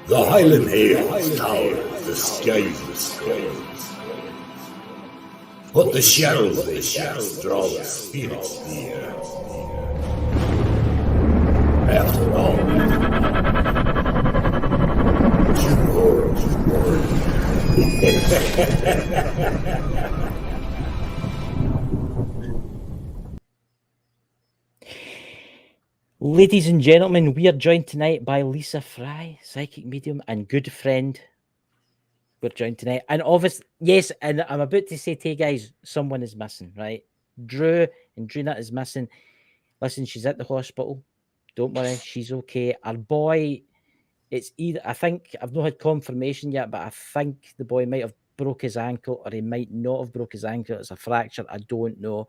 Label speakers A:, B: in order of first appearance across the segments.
A: The Highland Hills tower the skies. What the shadows they cast draw the spirits near. After all,
B: Ladies and gentlemen, we are joined tonight by Lisa Fry, psychic medium and good friend. We're joined tonight. And obviously, yes, and I'm about to say to you guys, someone is missing, right? Drew and Drina is missing. Listen, she's at the hospital. Don't worry, she's okay. Our boy, it's either, I think, I've not had confirmation yet, but I think the boy might have broke his ankle or he might not have broke his ankle. It's a fracture. I don't know.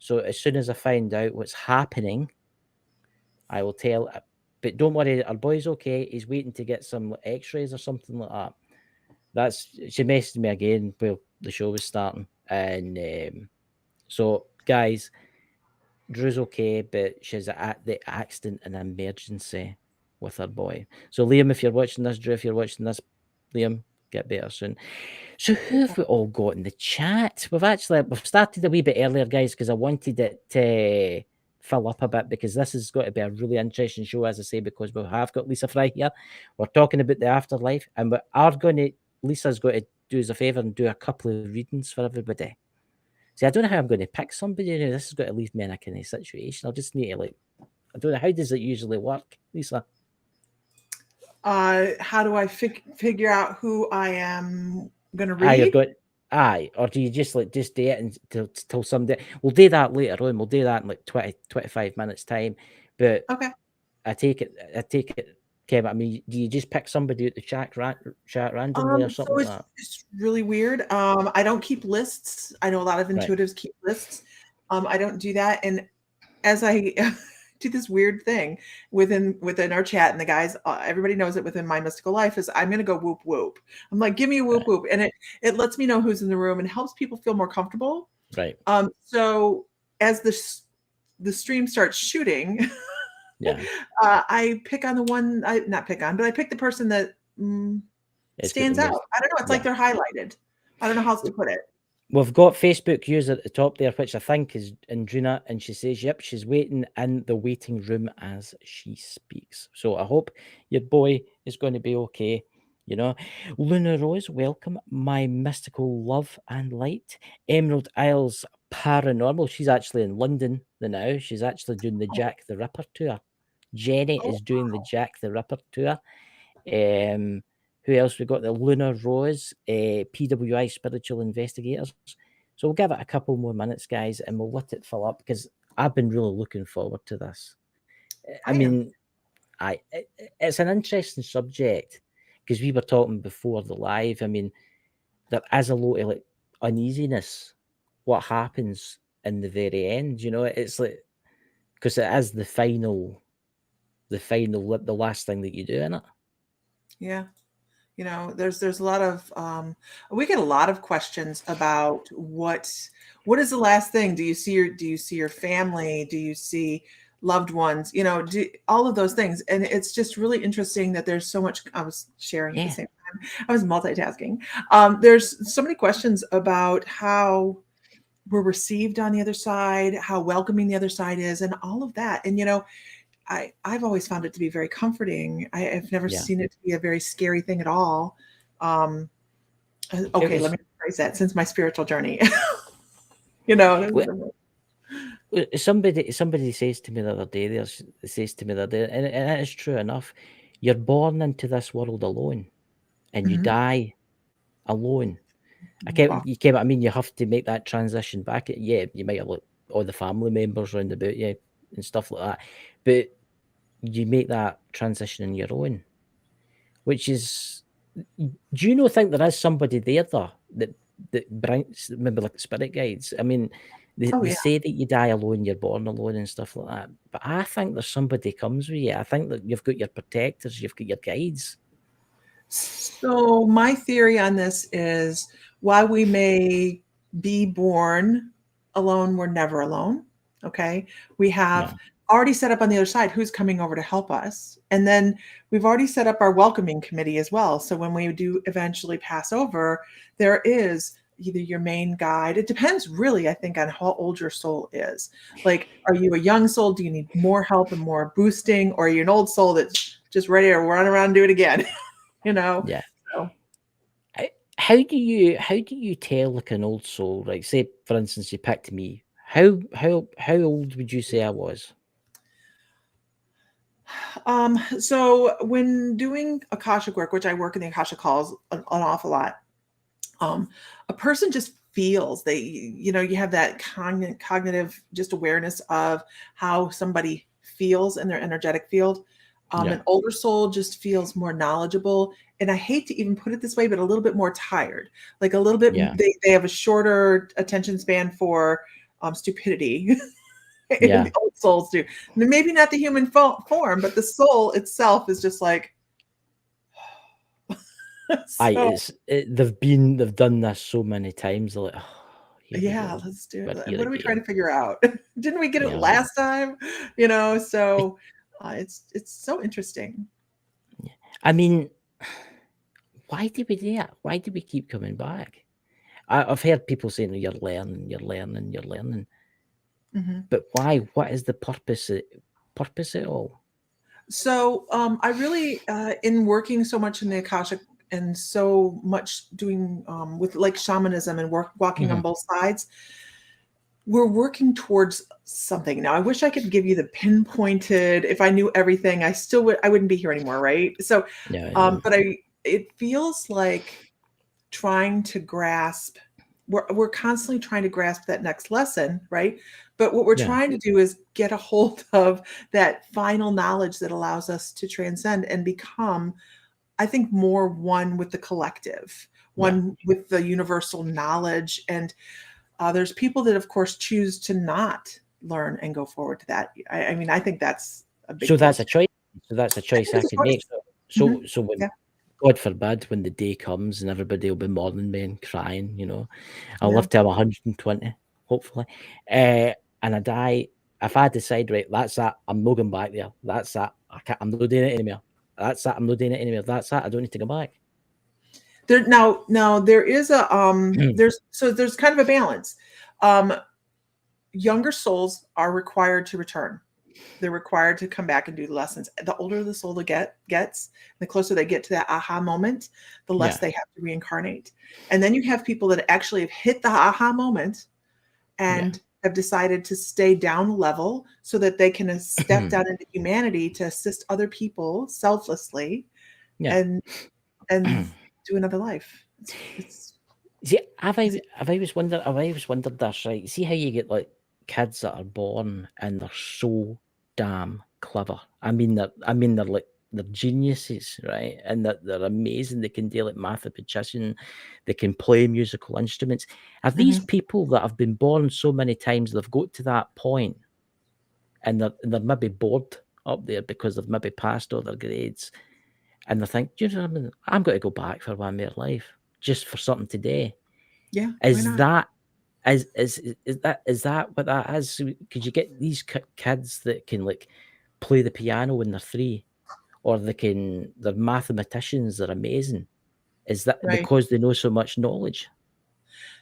B: So as soon as I find out what's happening, I will tell. But don't worry, our boy's okay. He's waiting to get some x-rays or something like that. She messaged me again while the show was starting. And so, guys, Drew's okay, but she's at the accident and emergency with her boy. So, Liam, if you're watching this, Drew, if you're watching this, Liam, get better soon. So, who have we all got in the chat? We've started a wee bit earlier, guys, because I wanted it to fill up a bit, because this has got to be a really interesting show, as I say, because we have got Lisa Fry here. We're talking about the afterlife, and we are going to, Lisa's got to do us a favour and do a couple of readings for everybody. See, I don't know how I'm going to pick somebody. This has got to leave me in a kind of situation. I'll just need to, I don't know, how does it usually work, Lisa?
C: How do I figure out who I am going to read?
B: Or do you just do it until someday? We'll do that later on. We'll do that in 25 minutes time. But
C: okay,
B: I take it, Kevin. I mean, do you just pick somebody at the chat randomly or something like that?
C: It's really weird. I don't keep lists. I know a lot of intuitives keep lists. I don't do that. And as I do this weird thing within our chat, and the guys, everybody knows it within my mystical life, is I'm going to go whoop whoop. I'm like, give me a whoop whoop, and it lets me know who's in the room and helps people feel more comfortable.
B: Right.
C: So as the stream starts shooting, I pick on the one. I pick the person that stands out. I don't know. It's like they're highlighted. I don't know how else to put it.
B: We've got Facebook user at the top there, which I think is Indrina, and she says, yep, she's waiting in the waiting room as she speaks. So I hope your boy is going to be okay. You know, Luna Rose, welcome, my mystical love and light. Emerald Isles Paranormal. She's actually in London now. She's actually doing the Jack the Ripper tour. Jenny is doing the Jack the Ripper tour. Who else? We've got the Luna Rose, PWI Spiritual Investigators. So we'll give it a couple more minutes, guys, and we'll let it fill up, because I've been really looking forward to this. I mean, it's an interesting subject, because we were talking before the live. I mean, there is a lot of uneasiness. What happens in the very end? You know, it's because it is the last thing that you do in it.
C: Yeah. You know, there's a lot of we get a lot of questions about what is the last thing? Do you see your family? Do you see loved ones? You know, all of those things. And it's just really interesting that there's so much. I was sharing at the same time. I was multitasking. There's so many questions about how we're received on the other side, how welcoming the other side is, and all of that. And, you know, I've always found it to be very comforting. I've never seen it to be a very scary thing at all. Okay, let me rephrase that. Since my spiritual journey, you know.
B: Somebody says to me the other day, and it is true enough. You're born into this world alone, and you die alone. I mean, you have to make that transition back. Yeah, you might have all the family members around about you and stuff like that, but you make that transition on your own, which is, do you think there is somebody there though that brings, maybe like spirit guides? I mean, they say that you die alone, you're born alone and stuff like that, but I think there's somebody comes with you. I think that you've got your protectors, you've got your guides.
C: So my theory on this is, while we may be born alone, we're never alone. Okay, we have already set up on the other side who's coming over to help us. And then we've already set up our welcoming committee as well. So when we do eventually pass over, there is either your main guide. It depends really, I think, on how old your soul is. Like, are you a young soul? Do you need more help and more boosting? Or are you an old soul that's just ready to run around and do it again? You know?
B: Yeah.
C: So,
B: How do you tell like an old soul? Like, say for instance, you picked me. How old would you say I was?
C: so when doing Akashic work, which I work in the Akashic calls an awful lot, a person just feels you have that cognitive just awareness of how somebody feels in their energetic field.
B: Yeah.
C: An older soul just feels more knowledgeable, and I hate to even put it this way, but a little bit more tired, like a little bit.
B: Yeah.
C: They have a shorter attention span for stupidity.
B: Yeah.
C: The old souls do. Maybe not the human form, but the soul itself is just like. So,
B: they've done this so many times. They're like, oh, here we
C: yeah,
B: go.
C: let's do
B: But
C: it.
B: here
C: What are we trying
B: again.
C: to figure out? Didn't we get it
B: Yeah.
C: last time? So it's so interesting.
B: I mean, why do we do that? Why do we keep coming back? I've heard people saying, "You're learning, you're learning, you're learning,"
C: hmm
B: but why? What is the purpose at all?
C: So I really, in working so much in the Akashic and so much doing with like shamanism and walking on
B: Mhm.
C: both sides, we're working towards something. Now, I wish I could give you the pinpointed, if I knew everything, I wouldn't be here anymore, right? So,
B: Yeah, I know.
C: but it feels like trying to grasp, we're constantly trying to grasp that next lesson, right? But what we're
B: Yeah.
C: trying to do is get a hold of that final knowledge that allows us to transcend and become, I think, more one with the collective, one with the universal knowledge. And there's people that, of course, choose to not learn and go forward to that. I mean, I think that's a big
B: So that's
C: plus.
B: a choice. So that's a choice I
C: It's a
B: could make.
C: choice. Mhm.
B: So when,
C: Yeah,
B: God forbid, when the day comes and everybody will be mourning me and crying, I'll
C: yeah.
B: live till I'm 120, hopefully, and I die. If I decide, right, that's that, I'm not going back there. That's that. I'm not doing it anymore. That's that. I'm not doing it anymore. That's that. I don't need to go back.
C: Now there is a there's kind of a balance. Um, Younger souls are required to return. They're required to come back and do the lessons. The older the soul gets, the closer they get to that aha moment, the less
B: Yeah.
C: they have to reincarnate. And then you have people that actually have hit the aha moment and have decided to stay down a level so that they can step down into humanity to assist other people selflessly
B: Yeah.
C: and do another life. It's
B: See, I've always wondered this, right? See how you get like kids that are born and they're so damn clever. They're geniuses, right? And that they're amazing. They can do like mathematician, they can play musical instruments. Are these
C: Mhm.
B: people that have been born so many times they've got to that point and they're maybe bored up there because they've maybe passed all their grades and they think, do you know what I mean? I'm going to go back for one more life just for something today.
C: Yeah, why
B: Is
C: not?
B: that is that what that is? Could you get these kids that can like play the piano when they're 3, or they're mathematicians? They're amazing. Is that
C: Right.
B: because they know so much knowledge?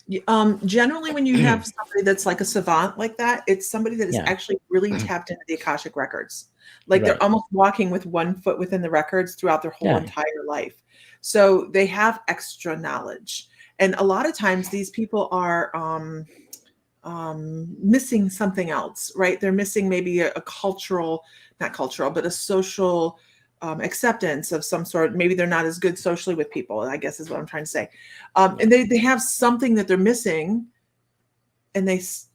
C: Generally, when you have somebody that's like a savant like that, it's somebody that is
B: Yeah.
C: actually really tapped into the Akashic records. Like they're
B: Right.
C: almost walking with one foot within the records throughout their whole
B: Yeah.
C: entire life. So they have extra knowledge. And a lot of times these people are missing something else, right? They're missing maybe a cultural, not cultural, but a social acceptance of some sort. Maybe they're not as good socially with people, I guess is what I'm trying to say.
B: Yeah.
C: And they have something that they're missing, and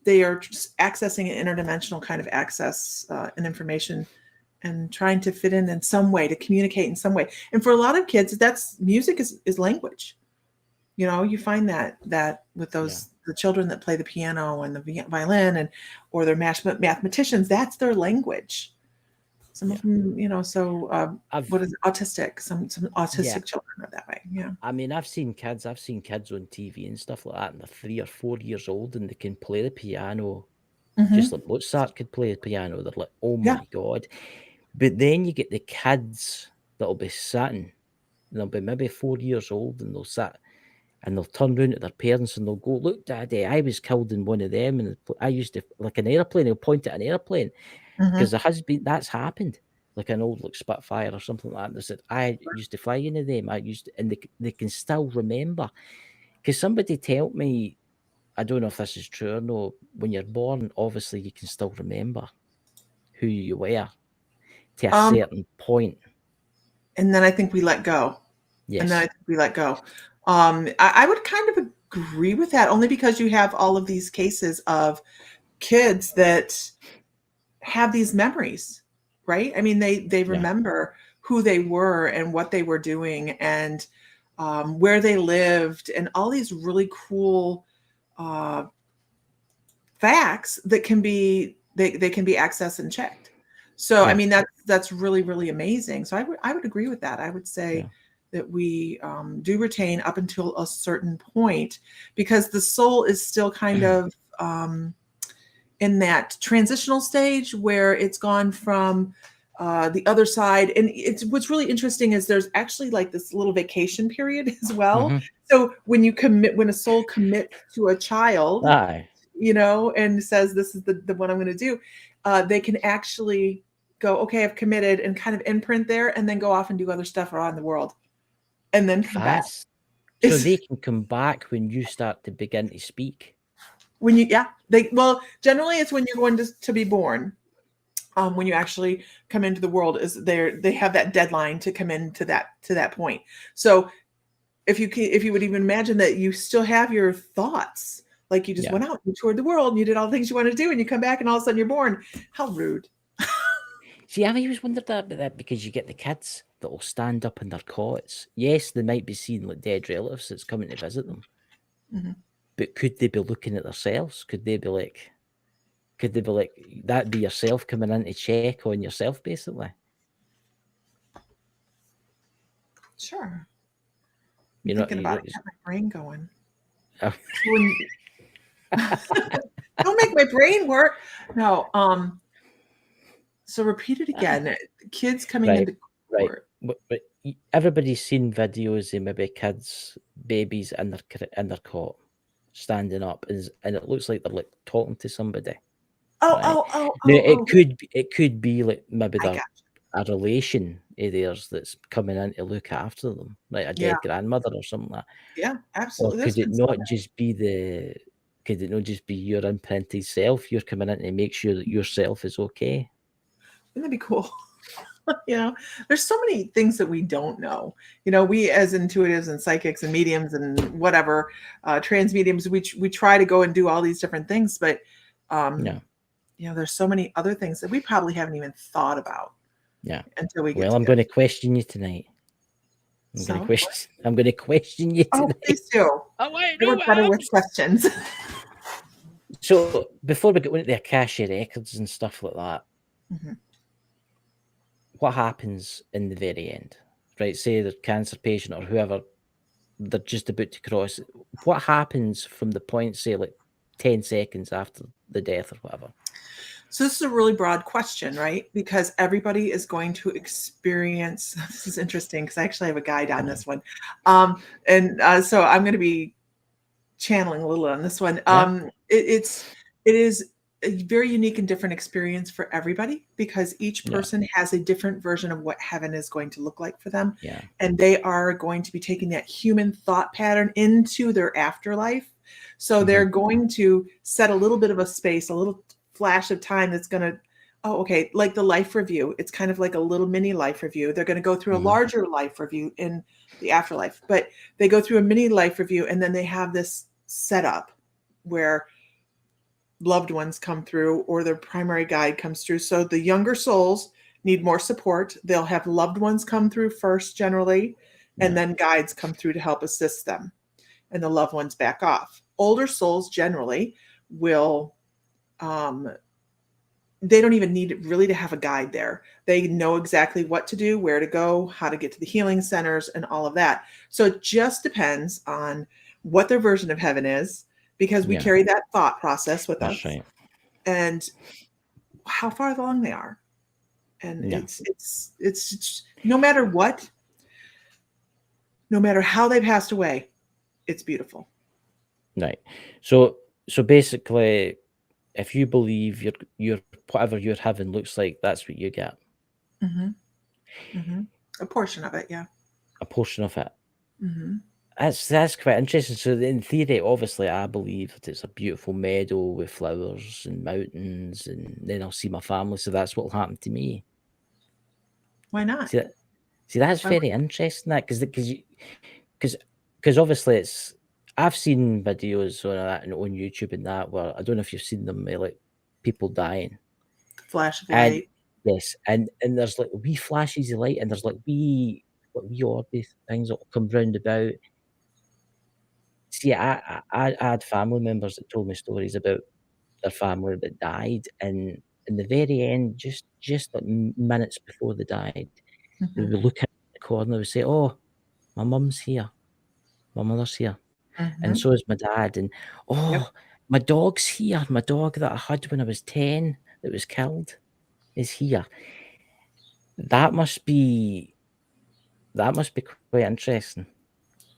C: they are just accessing an interdimensional kind of access and information and trying to fit in some way, to communicate in some way. And for a lot of kids, that's music is language. You find that with the children that play the piano and the violin or they're mathematicians, that's their language. Some of them, so
B: I've
C: what is it, autistic? Some
B: yeah.
C: autistic children are that way. Yeah.
B: I mean, I've seen kids on TV and stuff like that, and they're 3 or 4 years old, and they can play the piano just like Mozart could play the piano. They're like, oh
C: Yeah.
B: my God. But then you get the kids that'll be sitting, they'll be maybe 4 years old, and they'll sit and they'll turn around to their parents and they'll go, look, Daddy, I was killed in one of them. And I used to, like an airplane, they'll point at an airplane. Because there has been, that's happened. Like an old like Spitfire or something like that. They said, I used to fly into them. And they can still remember. Because somebody told me, I don't know if this is true or no, when you're born, obviously you can still remember who you were to a certain point.
C: And then I think we let go.
B: Yes.
C: And then I think we let go. I would kind of agree with that, only because you have all of these cases of kids that have these memories, right? I mean, they remember who they were and what they were doing and where they lived and all these really cool facts that can be they can be accessed and checked. So I mean that's really, really amazing. So I would agree with that. I would say that we do retain up until a certain point, because the soul is still kind of in that transitional stage where it's gone from the other side. And it's what's really interesting is there's actually like this little vacation period as well. So when a soul commits to a child, you know, and says, this is the one I'm going to do, they can actually go, okay, I've committed, and kind of imprint there, and then go off and do other stuff around the world. And then come back.
B: So they can come back when you start to begin to speak.
C: When you, generally it's when you're going to be born. When you actually come into the world, is they have that deadline to come into that point. So if you would even imagine that you still have your thoughts, like you just went out, you toured the world, and you did all the things you want to do, and you come back, and all of a sudden you're born. How rude.
B: See, I've always wondered about that, because you get the kids that will stand up in their cots. Yes, they might be seeing like dead relatives that's coming to visit them. But could they be looking at themselves? Could they be like, that be yourself coming in to check on yourself, basically?
C: Sure.
B: You're
C: thinking about it, get my brain going.
B: Oh.
C: Don't make my brain work. No. So repeat it again. Kids coming into court.
B: But everybody's seen videos of maybe kids, babies in their cot, standing up, and it looks like they're like talking to somebody. It could be like maybe they're a relation of theirs that's coming in to look after them, like a dead grandmother or something like that.
C: Yeah, absolutely.
B: Or could it not just be your imprinted self? You're coming in to make sure that yourself is okay.
C: Wouldn't that be cool? You know, there's so many things that we don't know. You know, we as intuitives and psychics and mediums and whatever, trans mediums, we try to go and do all these different things, but you know, there's so many other things that we probably haven't even thought about.
B: Yeah.
C: Until we get.
B: Well, I'm going to question you tonight. I'm going to question you tonight.
C: Oh, please do.
B: Oh, wait,
C: we're better with questions.
B: So before we get into the Akasha records and stuff like that, what happens in the very end? Right, say the cancer patient or whoever, they're just about to cross. What happens from the point, say, like 10 seconds after the death or whatever?
C: So this is a really broad question, right? Because everybody is going to experience, this is interesting because I actually have a guide on this one. So I'm going to be channeling a little on this one. It is a very unique and different experience for everybody, because each person has a different version of what heaven is going to look like for them.
B: Yeah.
C: And they are going to be taking that human thought pattern into their afterlife. So they're going to set a little bit of a space, a little flash of time that's going to, like the life review. It's kind of like a little mini life review. They're going to go through a larger life review in the afterlife, but they go through a mini life review, and then they have this setup where loved ones come through or their primary guide comes through. So the younger souls need more support. They'll have loved ones come through first generally, and then guides come through to help assist them, and the loved ones back off. Older souls generally will, they don't even need really to have a guide there. They know exactly what to do, where to go, how to get to the healing centers, and all of that. So it just depends on what their version of heaven is, because we carry that thought process with us.
B: Right.
C: and how far along they are. And
B: Yeah.
C: it's no matter what, no matter how they passed away, it's beautiful.
B: Right. So basically, if you believe your whatever your heaven looks like, that's what you get.
C: A portion of it, yeah.
B: A portion of it. That's quite interesting. So in theory, obviously, I believe that it's a beautiful meadow with flowers and mountains, and then I'll see my family. So that's what'll happen to me.
C: Why not?
B: See, that's very interesting. That because obviously it's I've seen videos on that and on YouTube and that where I don't know if you've seen them, like people dying.
C: Flash of
B: And
C: light.
B: yes, and there's like wee flashes of light, and there's like wee orby things that will come round about. See, I had family members that told me stories about their family that died, and in the very end, just like minutes before they died, they would look at the corner and they would say, "Oh, my mum's here, my mother's here, and so is my dad, and oh, my dog's here, my dog that I had when I was 10 that was killed is here." That must be quite interesting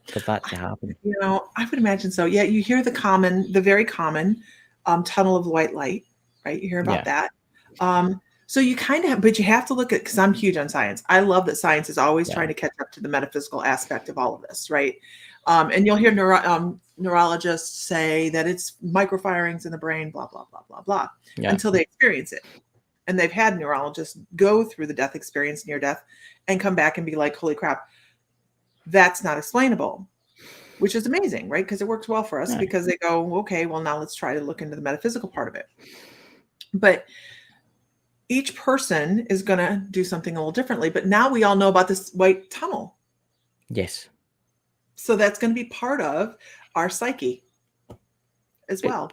B: for that to happen.
C: You know, I would imagine so. Yeah, you hear the very common tunnel of white light, right? You hear about that. So you kind of but you have to look at, because I'm huge on science. I love that science is always trying to catch up to the metaphysical aspect of all of this, right? And you'll hear neurologists say that it's microfirings in the brain, blah, blah, blah, blah, blah, until they experience it. And they've had neurologists go through the death experience, near death, and come back and be like, holy crap, that's not explainable, which is amazing, right? Because it works well for us, because they go, okay, well, now let's try to look into the metaphysical part of it. But each person is going to do something a little differently. But now we all know about this white tunnel.
B: Yes.
C: So that's going to be part of our psyche as well.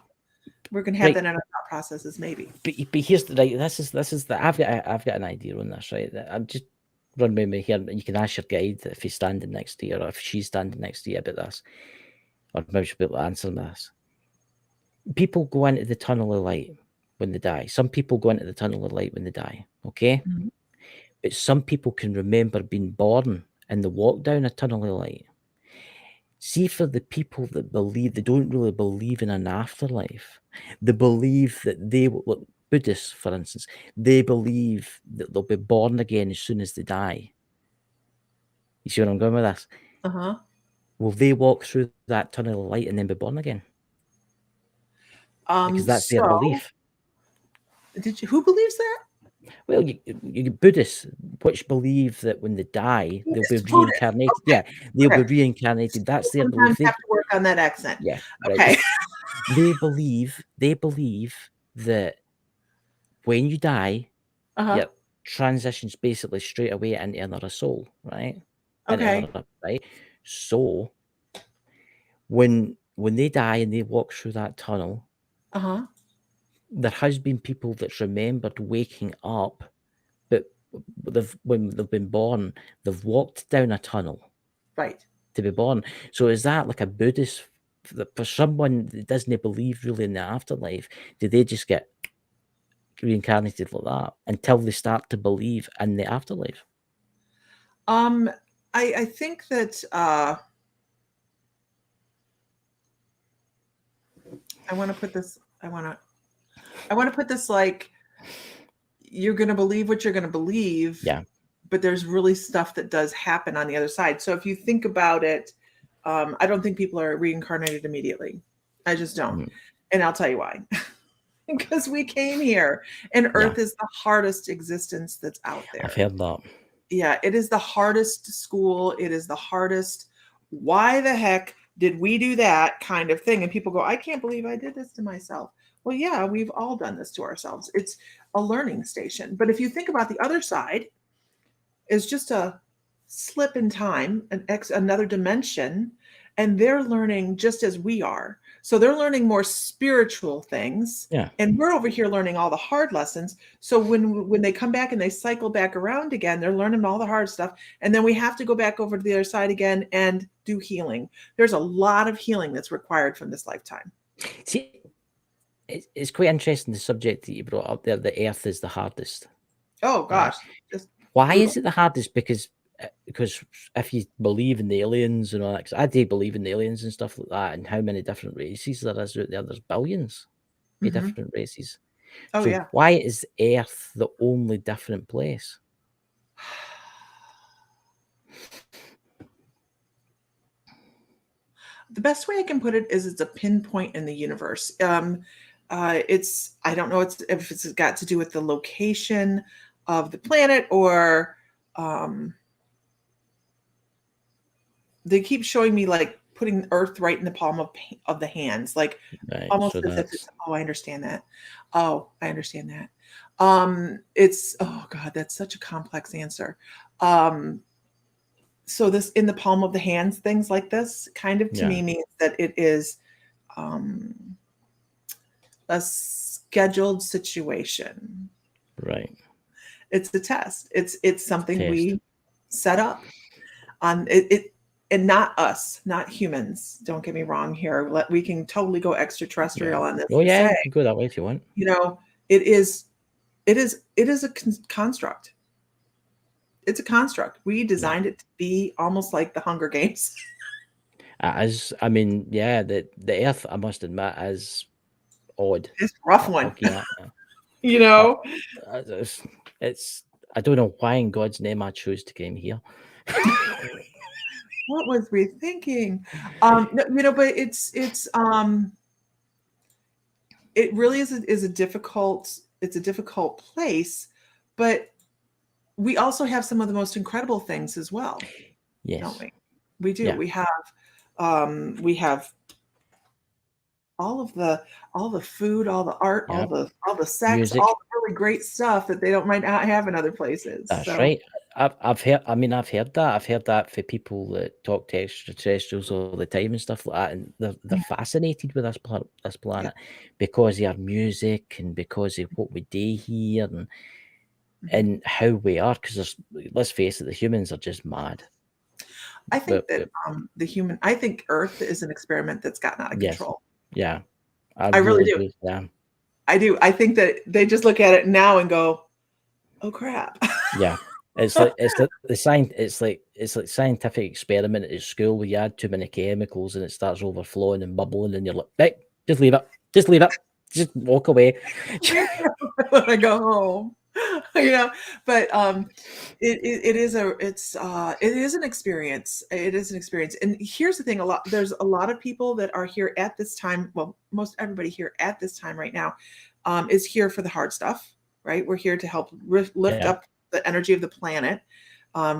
C: We're going to have that in our thought processes, maybe.
B: But here's the this is the I've got an idea on this, right? I'm just run by me here. You can ask your guide if he's standing next to you, or if she's standing next to you about this, or maybe she'll be able to answer this. People go into the tunnel of light when they die. Some people go into the tunnel of light when they die, okay? But some people can remember being born and they walk down a tunnel of light. See, for the people that believe, they don't really believe in an afterlife. They believe that look, Buddhists, for instance, they believe that they'll be born again as soon as they die. You see where I'm going with this? Will they walk through that tunnel of light and then be born again? Because that's their belief.
C: Who believes that?
B: Well, you Buddhists, which believe that when they die, they'll be reincarnated. Okay. Yeah, they'll be reincarnated. That's their belief.
C: Sometimes have to work on that accent.
B: Yeah.
C: Okay.
B: Right. They believe that when you die, your transitions basically straight away into another soul, right?
C: Okay.
B: Right. So when they die and they walk through that tunnel, there has been people that's remembered waking up, but when they've been born, they've walked down a tunnel,
C: right,
B: to be born. So is that like a Buddhist? For someone that doesn't believe really in the afterlife, do they just get reincarnated like that until they start to believe in the afterlife?
C: I think that I want to put this. I want to put this like, you're going to believe what you're going to believe.
B: Yeah.
C: But there's really stuff that does happen on the other side. So if you think about it, I don't think people are reincarnated immediately. I just don't. And I'll tell you why. Because we came here, and Earth is the hardest existence that's out there.
B: I've heard that.
C: Yeah, it is the hardest school. It is the hardest. Why the heck did we do that kind of thing? And people go, I can't believe I did this to myself. Well, yeah, we've all done this to ourselves. It's a learning station. But if you think about the other side, is just a slip in time, another dimension, and they're learning just as we are. So they're learning more spiritual things, and we're over here learning all the hard lessons. So when they come back and they cycle back around again, they're learning all the hard stuff, and then we have to go back over to the other side again and do healing. There's a lot of healing that's required from this lifetime.
B: See, it's quite interesting, the subject that you brought up there. The Earth is the hardest.
C: Oh gosh, just
B: Why
C: brutal.
B: is it the hardest? Because if you believe in the aliens and all that, 'cause I do believe in the aliens and stuff like that, and how many different races there is out there. There's billions of different races.
C: Oh
B: So
C: yeah.
B: why is Earth the only different place?
C: The best way I can put it is it's a pinpoint in the universe. It's I don't know if it's got to do with the location of the planet or they keep showing me like putting Earth right in the palm of the hands, like
B: Right.
C: almost
B: So
C: as if
B: that's
C: it's I understand that. Oh, I understand that. It's oh God, that's such a complex answer. So this in the palm of the hands, things like this kind of to me means that it is a scheduled situation.
B: right.
C: It's a test. It's something
B: Test.
C: we set up on it and not us, not humans. Don't get me wrong here. We can totally go extraterrestrial on this.
B: Oh
C: and
B: yeah,
C: say,
B: you can go that way if you want.
C: you know, it is a construct. It's a construct. We designed it to be almost like the Hunger Games.
B: As I mean, yeah, the Earth, I must admit, is odd.
C: It's a rough one.
B: Looking at
C: You know,
B: it's I don't know why in God's name I chose to come here.
C: what was we thinking? No, but it really is a difficult place, but we also have some of the most incredible things as well.
B: Yes.
C: Don't we? We do.
B: Yeah.
C: We have all the food, all the art, all the sex,
B: Music.
C: all the really great stuff that they might not have in other places.
B: That's
C: So,
B: right. I've heard. I mean, I've heard that. I've heard that for people that talk to extraterrestrials all the time and stuff like that, and they're fascinated with this planet because of our music and because of what we do here and how we are. Because let's face it, the humans are just mad.
C: I think that I think Earth is an experiment that's gotten out of control.
B: Yeah,
C: I really do.
B: Yeah,
C: I do. I think that they just look at it now and go, "Oh crap!"
B: Yeah, it's like scientific experiment at school where you add too many chemicals and it starts overflowing and bubbling, and you're like, "Right, just leave it, just walk away."
C: When I go home, But it is an experience. It is an experience. And here's the thing: there's a lot of people that are here at this time. Well, most everybody here at this time right now is here for the hard stuff. Right? We're here to help lift up the energy of the planet,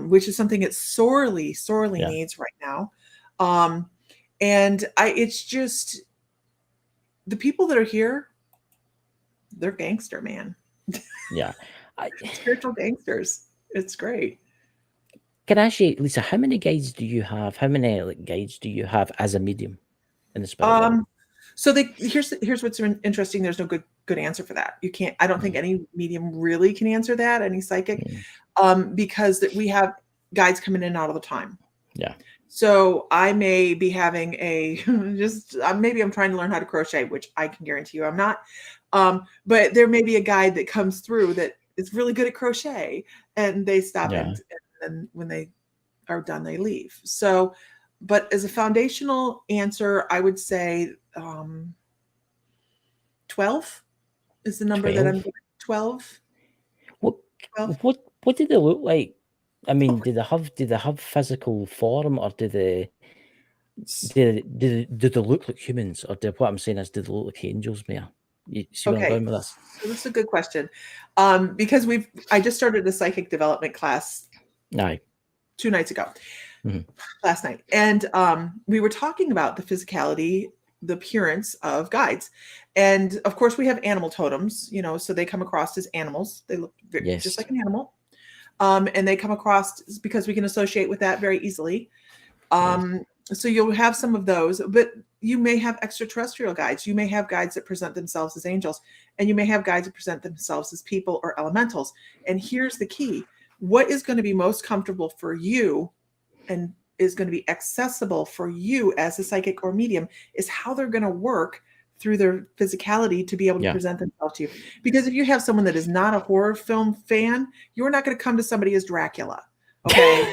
C: which is something it sorely needs right now. It's just the people that are here. They're gangster, man.
B: Yeah.
C: Spiritual gangsters. It's great.
B: Can I ask you, Lisa, how many guides do you have? How many guides do you have as a medium in the spirit world?
C: So here's what's interesting. There's no good answer for that. You can't. I don't think any medium really can answer that. Any psychic, because we have guides coming in and out all the time.
B: Yeah.
C: So I may be having maybe I'm trying to learn how to crochet, which I can guarantee you I'm not. But there may be a guide that comes through that is really good at crochet, and they stop and when they are done, they leave. So, but as a foundational answer, I would say 12 is the number that I'm giving. 12.
B: What do they look like? I mean, do they have physical form, or do they look like humans, or what I'm saying is, do they look like angels, Mia? You see where I'm going with this?
C: So this is a good question. Because I just started a psychic development class 2 nights ago, last night. And we were talking about the physicality, the appearance of guides. And of course we have animal totems, so they come across as animals. They look just like an animal. And they come across because we can associate with that very easily. So you'll have some of those, but you may have extraterrestrial guides. You may have guides that present themselves as angels, and you may have guides that present themselves as people or elementals. And here's the key. What is going to be most comfortable for you and is going to be accessible for you as a psychic or medium is how they're going to work through their physicality to be able to
B: Yeah.
C: present themselves to you. Because if you have someone that is not a horror film fan, you're not going to come to somebody as Dracula. Okay.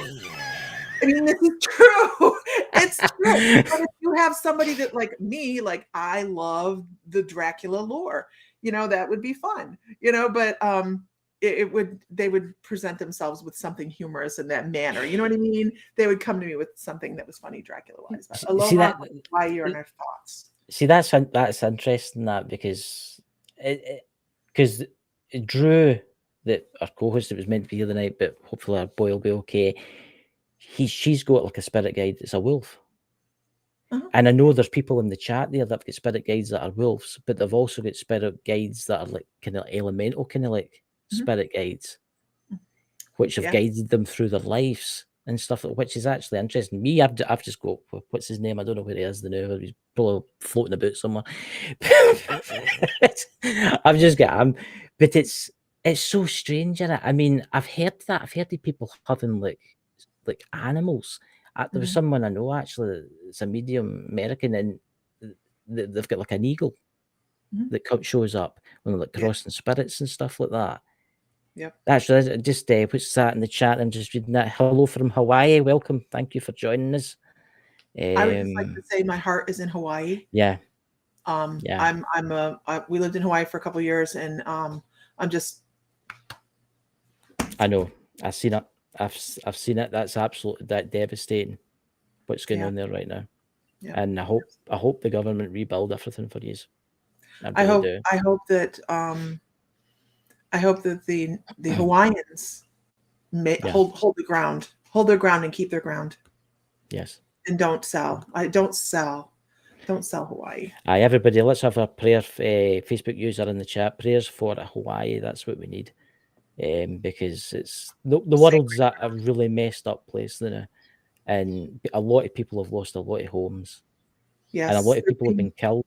C: I mean, this is true. It's true. But if you have somebody that, like me, like I love the Dracula lore, that would be fun, but they would present themselves with something humorous in that manner. You know what I mean? They would come to me with something that was funny Dracula wise. But aloha, why you're in our thoughts.
B: See, that's interesting, that, because Drew, that our co-host that was meant to be here tonight, but hopefully our boy will be okay. She's got like a spirit guide that's a wolf. And I know there's people in the chat there that've got spirit guides that are wolves, but they've also got spirit guides that are like kind of elemental, kind of like spirit guides, which have guided them through their lives and stuff, which is actually interesting. Me, I've just got, what's his name? I don't know where he is now. He's probably floating about somewhere. I've just got him, but it's so strange, isn't it? I mean, I've heard of people having like animals. There was someone I know, actually, it's a medium American, and they've got like an eagle that shows up when they're like crossing spirits and stuff like that.
C: Yep.
B: Actually, just puts that in the chat. I'm just reading that. Hello from Hawaii. Welcome. Thank you for joining us.
C: I would just like to say my heart is in Hawaii.
B: Yeah.
C: We lived in Hawaii for a couple of years, and I'm just.
B: I know. I've seen it. I've seen it. That's absolutely devastating. What's going on there right now? Yeah. And I hope the government rebuild everything for you.
C: I hope that the Hawaiians hold the ground, and keep their ground.
B: Yes.
C: And don't sell Hawaii.
B: Everybody, let's have a prayer. Facebook user in the chat, prayers for Hawaii. That's what we need. Because it's the world's a really messed up place now, and a lot of people have lost a lot of homes. Yes, and a lot of people have been killed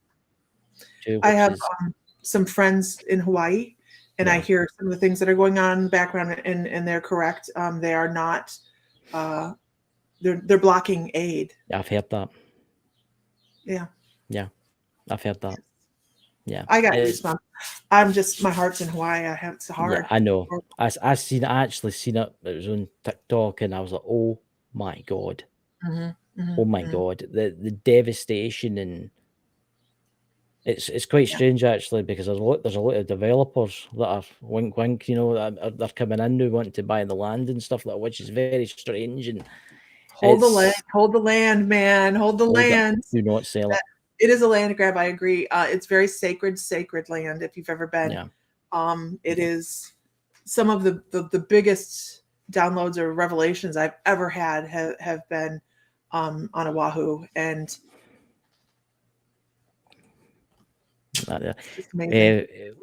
B: too.
C: I have some friends in Hawaii, and I hear some of the things that are going on in the background, and they're correct. They are not. They're blocking aid.
B: I've heard that.
C: Yeah,
B: I've heard that. Yeah,
C: I got goosebumps. I'm just, my heart's in Hawaii. It's hard.
B: Yeah, I know. I actually seen it. It was on TikTok, and I was like, oh my god, oh my god, the devastation, and it's quite strange actually, because there's a lot of developers that are wink, they're coming in now wanting to buy the land and stuff like that, which is very strange. And
C: hold the land, man, hold the land.
B: Do not sell it.
C: It is a land grab. I agree. It's very sacred land. If you've ever been, it is some of the biggest downloads or revelations I've ever had have been on Oahu, and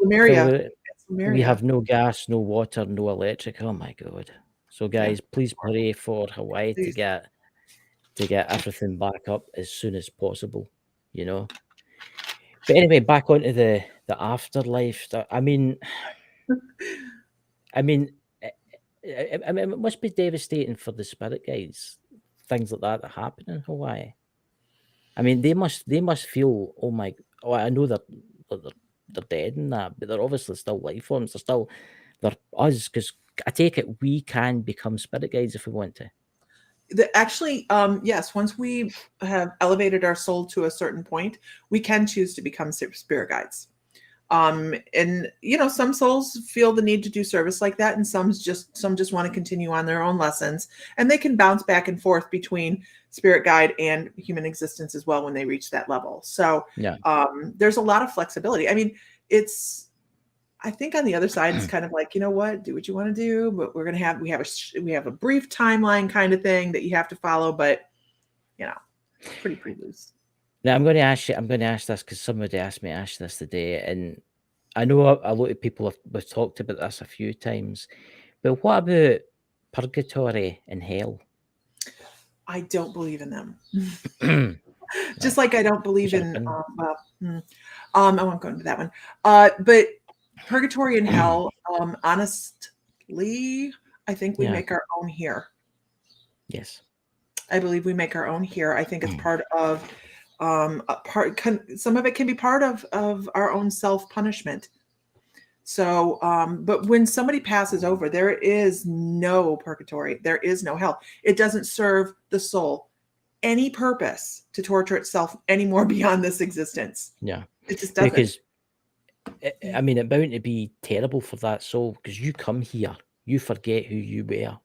B: Lemuria. We have no gas, no water, no electric. Oh my god! So guys, please pray for Hawaii to get everything back up as soon as possible. But anyway, back onto the afterlife. I mean, it must be devastating for the spirit guides, things like that happen in Hawaii. I mean, they must feel, oh my, I know they're dead and that, but they're obviously still life forms. They're us, because I take it we can become spirit guides if we want to.
C: Actually, yes. Once we have elevated our soul to a certain point, we can choose to become spirit guides. And some souls feel the need to do service like that, and some just want to continue on their own lessons, and they can bounce back and forth between spirit guide and human existence as well when they reach that level. So there's a lot of flexibility. I mean, I think on the other side, it's kind of like, do what you want to do, but we have a brief timeline kind of thing that you have to follow, but pretty loose.
B: Now I'm going to ask this because somebody asked me to ask this today, and I know a lot of people have talked about this a few times, but what about purgatory and hell?
C: I don't believe in them. Just like I don't believe in. I won't go into that one. But purgatory and hell, honestly, I think we make our own here.
B: Yes.
C: I believe we make our own here. I think it's part of Some of it can be part of our own self-punishment. So, but when somebody passes over, there is no purgatory. There is no hell. It doesn't serve the soul any purpose to torture itself anymore beyond this existence.
B: Yeah.
C: It just doesn't.
B: Because, I mean, it's bound to be terrible for that soul, because you come here, you forget who you were.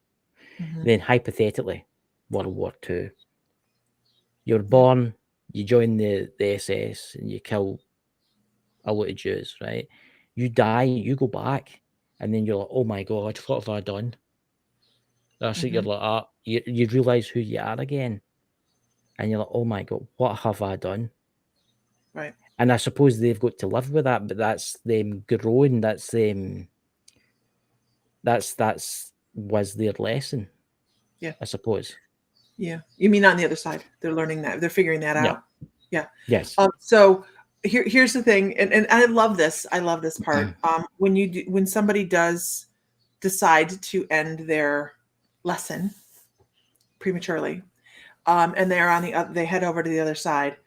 C: Mhm.
B: Then, hypothetically, World War II, you're
C: Yeah.
B: born, you join the SS, and you kill a lot of Jews, right? You die, you go back, and then you're like, oh my God, what have I done? That's it. You're
C: Mhm.
B: like, you realize who you are again. And you're like, oh my God, what have I done?
C: Right.
B: And I suppose they've got to live with that, but that's them growing. That's them. That's was their lesson.
C: Yeah.
B: I suppose.
C: Yeah. You mean on the other side? They're learning that. They're figuring that
B: Yeah.
C: out. Yeah.
B: Yes.
C: So here's the thing, and I love this. I love this part. When somebody does decide to end their lesson prematurely, and they're on they head over to the other side.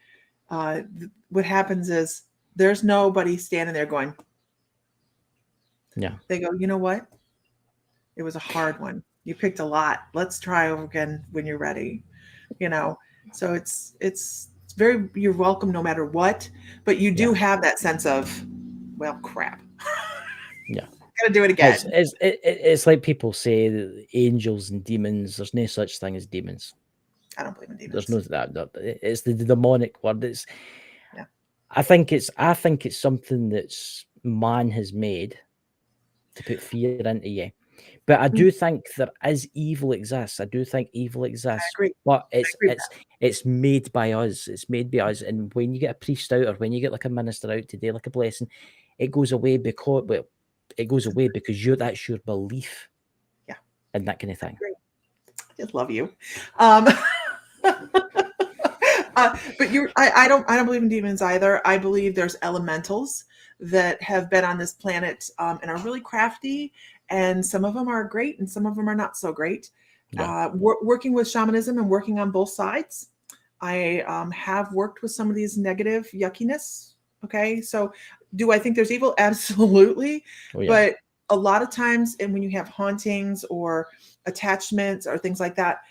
C: What happens is there's nobody standing there going.
B: Yeah.
C: They go, you know what? It was a hard one. You picked a lot. Let's try over again when you're ready. You know, so it's very, you're welcome no matter what, but you do have that sense of, well, crap.
B: Yeah.
C: Gotta do it again.
B: It's like people say that angels and demons. There's no such thing as demons.
C: I don't believe in demons.
B: There's no that. It's the demonic word. It's.
C: Yeah.
B: I think it's something that's man has made to put fear into you. But I do think there is evil exists. I do think evil exists.
C: I agree.
B: But
C: agree with
B: it's made by us. It's made by us. And when you get a priest out, or when you get like a minister out today, like a blessing, it goes away because that's your belief.
C: Yeah.
B: And that kind of thing.
C: I just love you. But I don't believe in demons either. I believe there's elementals that have been on this planet and are really crafty, and some of them are great and some of them are not so great.
B: Yeah.
C: Working with shamanism and working on both sides, I have worked with some of these negative yuckiness. Okay, so do I think there's evil? Absolutely.
B: Oh, yeah.
C: But a lot of times, and when you have hauntings or attachments or things like that,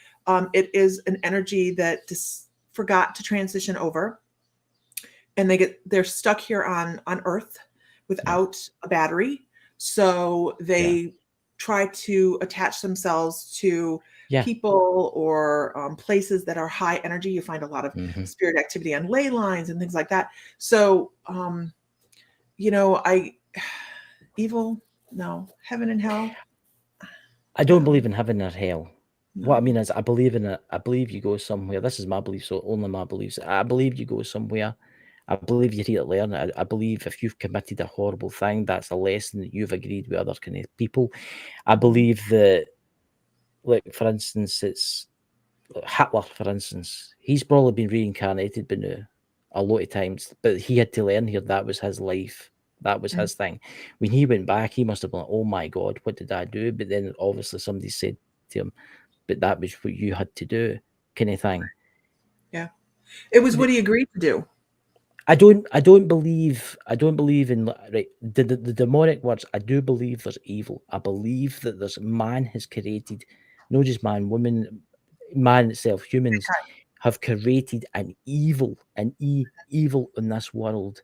C: it is an energy that just forgot to transition over, and they're stuck here on Earth without a battery. So they try to attach themselves to people or places that are high energy. You find a lot of spirit activity on ley lines and things like that. So, evil, no. Heaven and hell.
B: I don't believe in heaven or hell.
C: No.
B: What I mean is, I believe in it. I believe you go somewhere. This is my belief, so only my beliefs. I believe you go somewhere. I believe you're here to learn. I believe if you've committed a horrible thing, that's a lesson that you've agreed with other kind of people. I believe that, like, for instance, it's Hitler, for instance. He's probably been reincarnated by now a lot of times, but he had to learn here that was his life. That was his thing. When he went back, he must have been like, oh my God, what did I do? But then obviously somebody said to him, but that was what you had to do, kind of thing.
C: Yeah. It was what he agreed to do.
B: I don't believe in the demonic words. I do believe there's evil. I believe that there's man has created, not just man, woman, man itself, humans have created an evil, evil in this world.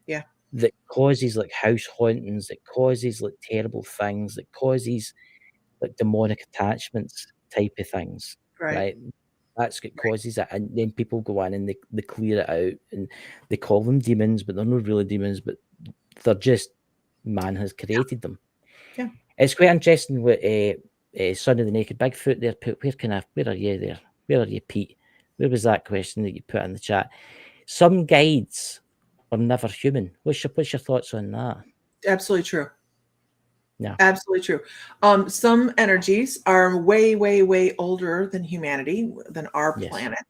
C: Yeah.
B: That causes like house hauntings, that causes like terrible things, that causes like demonic attachments type of things. Right. That's what causes it. And then people go in and they clear it out and they call them demons, but they're not really demons, but they're just man has created them.
C: Yeah.
B: It's quite interesting with Son of the Naked Bigfoot there. Where are you there? Where are you, Pete? Where was that question that you put in the chat? Some guides are never human. What's your thoughts on that?
C: Absolutely true.
B: Yeah.
C: Absolutely true. Some energies are way, way, way older than humanity, than our planet.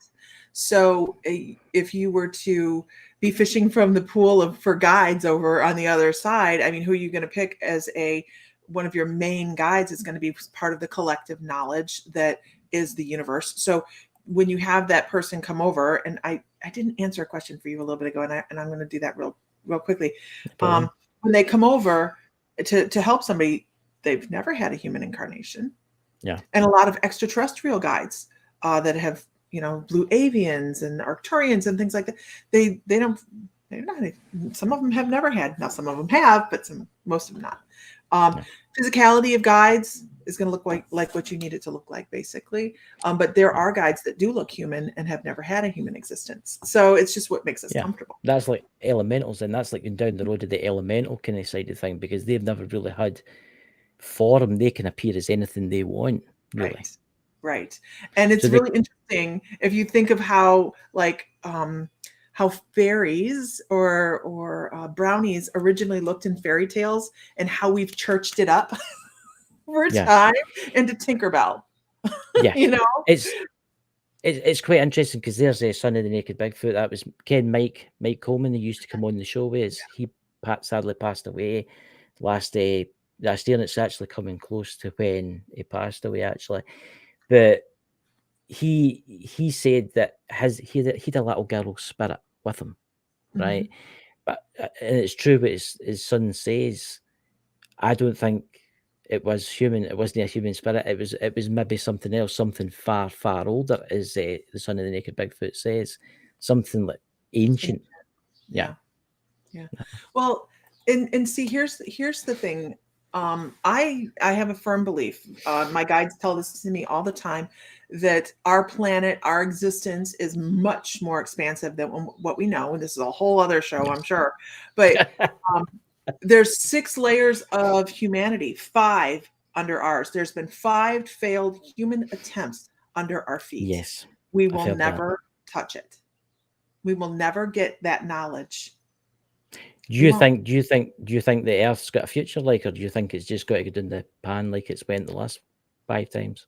C: So if you were to be fishing from the pool for guides over on the other side, I mean, who are you going to pick as one of your main guides is going to be part of the collective knowledge that is the universe. So when you have that person come over, and I didn't answer a question for you a little bit ago, and I'm going to do that real quickly.
B: Brilliant.
C: When they come over to help somebody, they've never had a human incarnation.
B: Yeah.
C: And a lot of extraterrestrial guides that have, blue avians and Arcturians and things like that. They don't. They're not. Some of them have never had. Now some of them have, but most of them not. Physicality of guides is going to look like what you need it to look like, basically. But there are guides that do look human and have never had a human existence. So it's just what makes us comfortable.
B: That's like elementals, and that's like going down the road of the elemental kind of side of thing, because they've never really had form. They can appear as anything they want, really.
C: Right. And it's really interesting if you think of how how fairies or brownies originally looked in fairy tales, and how we've churched it up over time into Tinkerbell.
B: Yeah. It's quite interesting, because there's a Son of the Naked Bigfoot. That was Mike Coleman. He used to come on the show with us. He sadly passed away last year, and it's actually coming close to when he passed away, actually. But he said that he had a little girl spirit with him, right? But and it's true what his son says. I don't think it was human. It wasn't a human spirit. It was maybe something else, something far, far older, as the Son of the Naked Bigfoot says, something like ancient. Yeah.
C: Well, and see, here's the thing. I have a firm belief. My guides tell this to me all the time, that our planet, our existence, is much more expansive than what we know. And this is a whole other show, I'm sure. But there's 6 layers of humanity, 5 under ours. There's been 5 failed human attempts under our feet.
B: Yes.
C: We will never touch it. We will never get that knowledge.
B: Do you think the Earth's got a future, or do you think it's just got to go down the pan like it's went the last 5 times?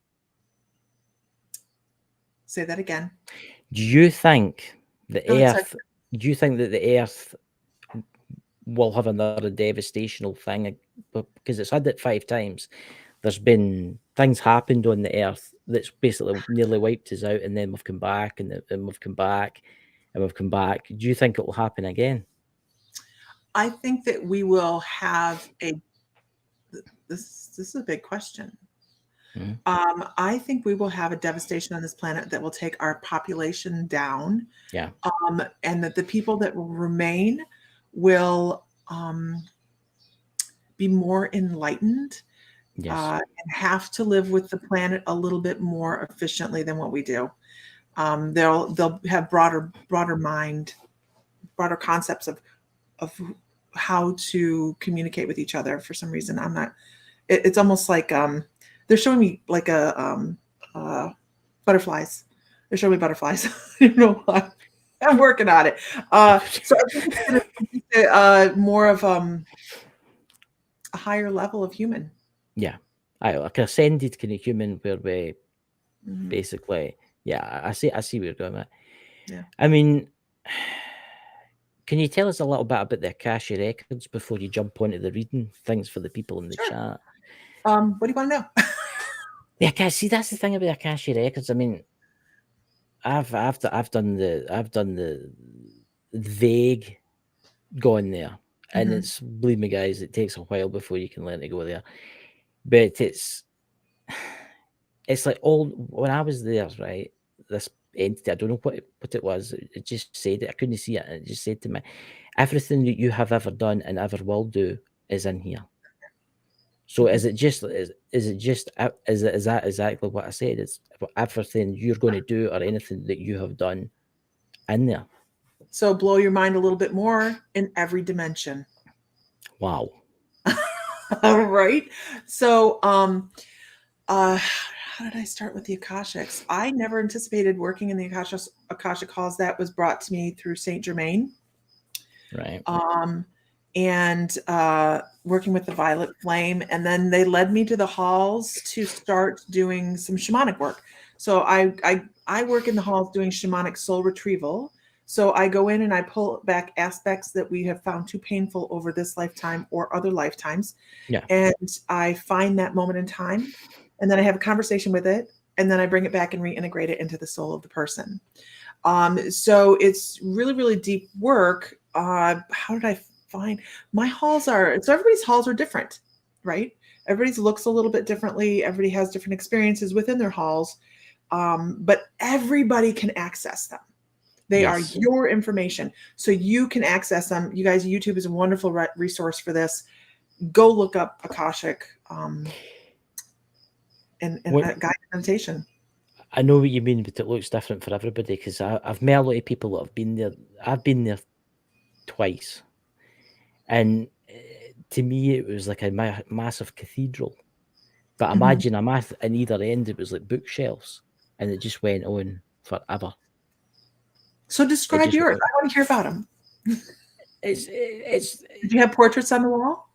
C: Say that again.
B: Do you think the Earth? Do you think that the Earth will have another devastational thing? Because it's had it 5 times. There's been things happened on the Earth that's basically nearly wiped us out, and then we've come back, and we've come back, and we've come back. Do you think it will happen again?
C: I think that we will have this is a big question. I think we will have a devastation on this planet that will take our population down.
B: Yeah.
C: And that the people that will remain will be more enlightened.
B: Yes.
C: And have to live with the planet a little bit more efficiently than what we do. They'll have broader mind, broader concepts of how to communicate with each other. For some reason, it's almost like they're showing me like butterflies. They're showing me butterflies. I don't know why. I'm working on it. So I think it's going to be more of a higher level of human.
B: Yeah, like ascended kind of human, where we basically, I see where you're going with.
C: Yeah.
B: I mean, can you tell us a little bit about the Akashic records before you jump onto the reading things for the people in the chat?
C: What do you want to know?
B: Yeah, see, that's the thing about Akashic records. I mean, I've done the vague going there, and it's, believe me, guys, it takes a while before you can learn to go there. But it's like when I was there, right? This entity, I don't know what it was. It just said it. I couldn't see it. And it just said to me, everything that you have ever done and ever will do is in here. So is that exactly what I said? It's everything you're going to do or anything that you have done in there. So
C: blow your mind a little bit more in every dimension.
B: Wow.
C: All right. So how did I start with the Akashics? I never anticipated working in the Akashic halls. That was brought to me through Saint Germain.
B: Right.
C: And working with the Violet Flame. And then they led me to the halls to start doing some shamanic work. So I work in the halls doing shamanic soul retrieval. So I go in and I pull back aspects that we have found too painful over this lifetime or other lifetimes.
B: Yeah.
C: And I find that moment in time. And then I have a conversation with it. and then I bring it back and reintegrate it into the soul of the person. So it's really, really deep work. How did I find my halls are, so everybody's halls are different, right? Everybody's looks a little bit differently. Everybody has different experiences within their halls. But everybody can access them. They are your information. So you can access them. You guys, YouTube is a wonderful resource for this. Go look up Akashic and guided meditation.
B: I know what you mean, but it looks different for everybody, because I've met a lot of people that have been there. I've been there twice. And to me, it was like a massive cathedral. But imagine on either end, it was like bookshelves, and it just went on forever.
C: So describe yours. I want to hear about them. Did you have portraits on the wall?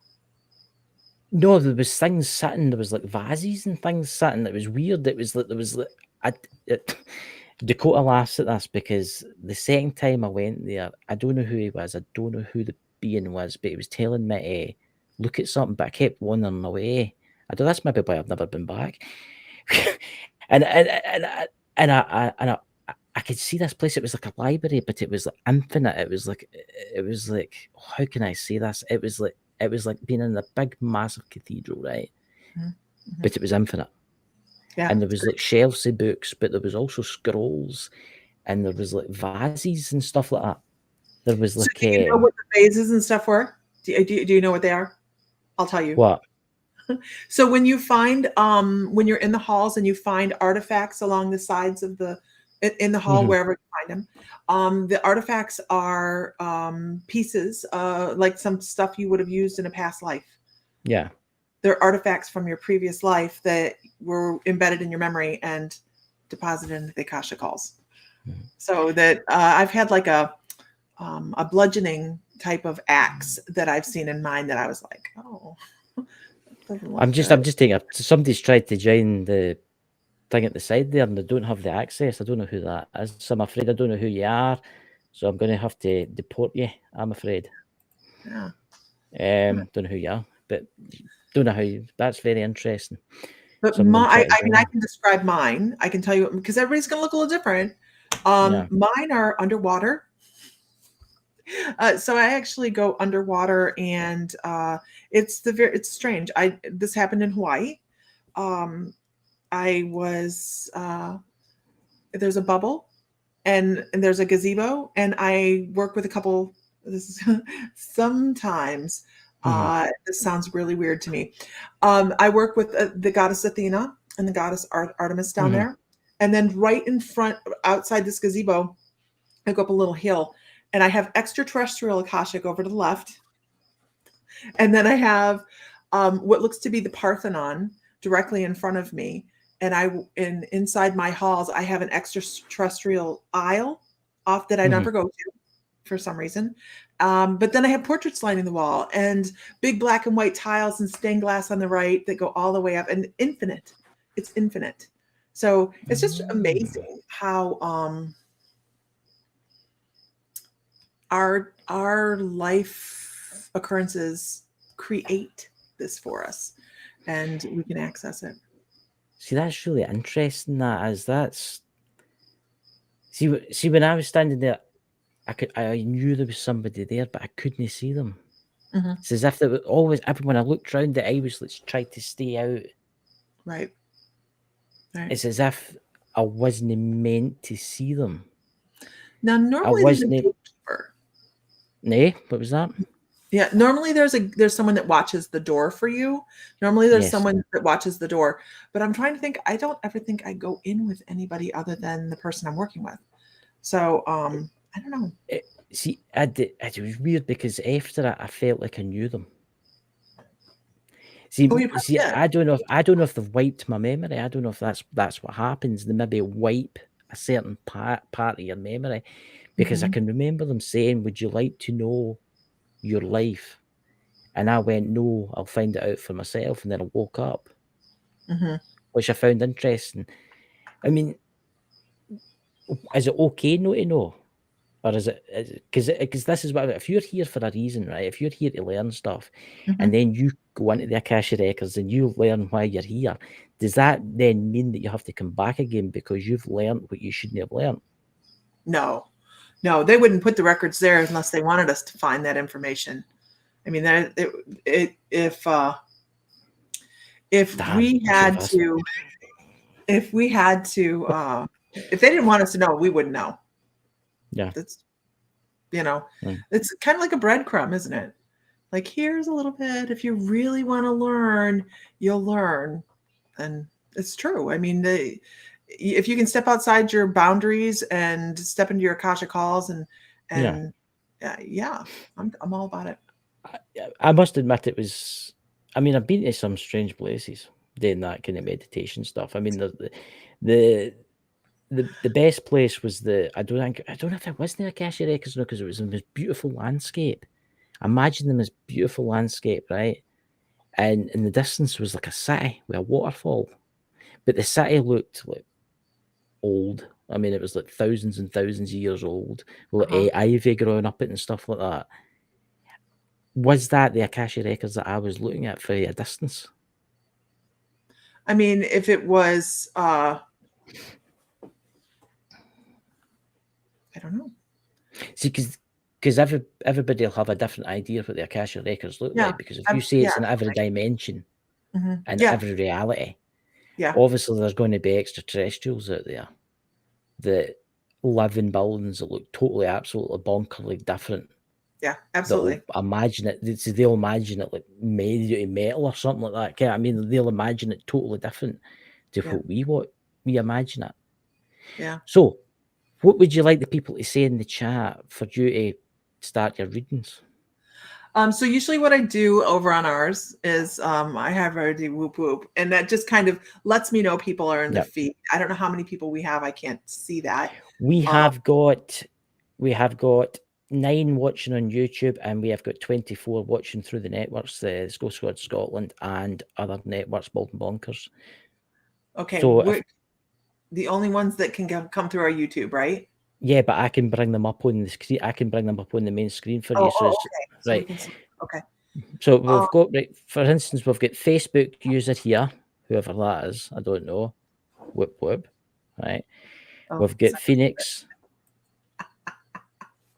B: No, there was things sitting. There was like vases and things sitting. It was weird. It was like there was like Dakota laughs at this because the second time I went there, I don't know who he was. I don't know who the being was, but he was telling me to look at something. But I kept wandering away. I do that's maybe why I've never been back. and I could see this place. It was like a library, but it was like infinite. It was like how can I say this? It was like being in a big, massive cathedral, right? But it was infinite. Yeah. And there was like shelves of books, but there was also scrolls, and there was like vases and stuff like that. There was like.
C: So do you know what the vases and stuff were? Do you know what they are? I'll tell you.
B: What?
C: So when you find when you're in the halls and you find artifacts along the sides of in the hall, wherever you find them, the artifacts are pieces like some stuff you would have used in a past life.
B: Yeah.
C: They're artifacts from your previous life that were embedded in your memory and deposited into the Akashic halls. So that I've had like a bludgeoning type of axe that I've seen in mine that I was like, oh.
B: I'm just thinking somebody's tried to join the thing at the side there and they don't have the access. I don't know who that is. So I'm afraid I don't know who you are. So I'm going to have to deport you, I'm afraid.
C: Yeah.
B: Don't know who you are, but don't know how you. That's very interesting.
C: But I can describe mine. I can tell you because everybody's going to look a little different. Mine are underwater. So I actually go underwater, and it's strange. This happened in Hawaii. I was there's a bubble, and there's a gazebo, and I work with a couple. This is sometimes. This sounds really weird to me. I work with the goddess Athena and the goddess Artemis down there, and then right in front, outside this gazebo, I go up a little hill. And I have extraterrestrial Akashic over to the left. And then I have what looks to be the Parthenon directly in front of me. And inside my halls, I have an extraterrestrial aisle off that I never go to for some reason. But then I have portraits lining the wall and big black and white tiles and stained glass on the right that go all the way up, and infinite. It's infinite. So it's just amazing how our life occurrences create this for us, and we can access it.
B: See, that's really interesting. See when I was standing there, I knew there was somebody there, but I couldn't see them. It's as if there was always when I looked around, the eye was tried to stay out.
C: Right.
B: It's as if I wasn't meant to see them.
C: Now, normally there's a gatekeeper.
B: Nay, what was that?
C: Yeah, normally there's someone that watches the door for you. Normally there's someone that watches the door. But I'm trying to think. I don't ever think I go in with anybody other than the person I'm working with. So I don't know.
B: It was weird because after that I felt like I knew them. See, I don't know if they've wiped my memory. I don't know if that's what happens. They maybe wipe a certain part of your memory. Because I can remember them saying, "Would you like to know your life?" And I went, "No, I'll find it out for myself." And then I woke up, which I found interesting. I mean, is it okay not to know? Or is it because this is what if you're here for a reason, right? If you're here to learn stuff, and then you go into the Akasha Records and you learn why you're here, does that then mean that you have to come back again because you've learned what you shouldn't have learned?
C: No, they wouldn't put the records there unless they wanted us to find that information. I mean, if we had to, if they didn't want us to know, we wouldn't know.
B: Yeah.
C: That's, it's kind of like a breadcrumb, isn't it? Like, here's a little bit. If you really want to learn, you'll learn. And it's true. I mean, if you can step outside your boundaries and step into your Akasha calls and I'm all about it.
B: I must admit it was, I mean, I've been to some strange places doing that kind of meditation stuff. I mean, the best place was I don't know if it was the Akasha Records, because it was the most beautiful landscape. Imagine the most beautiful landscape, right? And in the distance was like a city with a waterfall, but the city looked like old. I mean, it was like thousands and thousands of years old, with ivy growing up it and stuff like that. Was that the Akasha Records that I was looking at for a distance?
C: I mean, if it was, I don't know.
B: See, because everybody will have a different idea of what the Akasha Records look like. Because if you say it's in every dimension and every reality, obviously there's going to be extraterrestrials out there that live in buildings that look totally, absolutely bonkerly different.
C: Yeah, absolutely.
B: They'll imagine it like made out of metal or something like that. I mean, they'll imagine it totally different to what we imagine it.
C: Yeah.
B: So, what would you like the people to say in the chat for you to start your readings?
C: So usually what I do over on ours is I have already whoop whoop, and that just kind of lets me know people are in the feed. I don't know how many people we have. I can't see that.
B: We have got 9 watching on YouTube, and we have got 24 watching through the networks, the Ghost Squad Scotland and other networks, Bolton Bonkers.
C: Okay, so the only ones that can come through our YouTube, right?
B: Yeah, but I can bring them up on the screen. I can bring them up on the main screen for you. So
C: okay.
B: Right.
C: So okay.
B: So we've got, right, for instance, we've got Facebook user here, whoever that is, I don't know. Whoop whoop. Right. We've got Phoenix.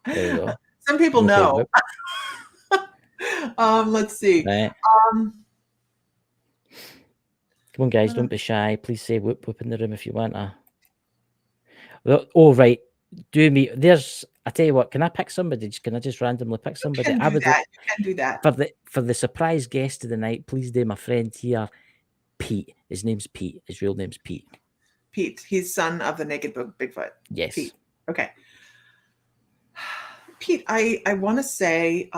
B: There you go.
C: Some people know. Let's see.
B: Right. Come on, guys, don't be shy. Please say whoop whoop in the room if you want to. Oh, right. Do me. I tell you what, can I pick somebody? Can I just randomly pick somebody?
C: You can do that.
B: For the surprise guest of the night, please do my friend here, Pete. His name's Pete. His real name's Pete.
C: Pete. He's son of the naked Bigfoot.
B: Yes.
C: Pete. Okay. Pete, I want to say,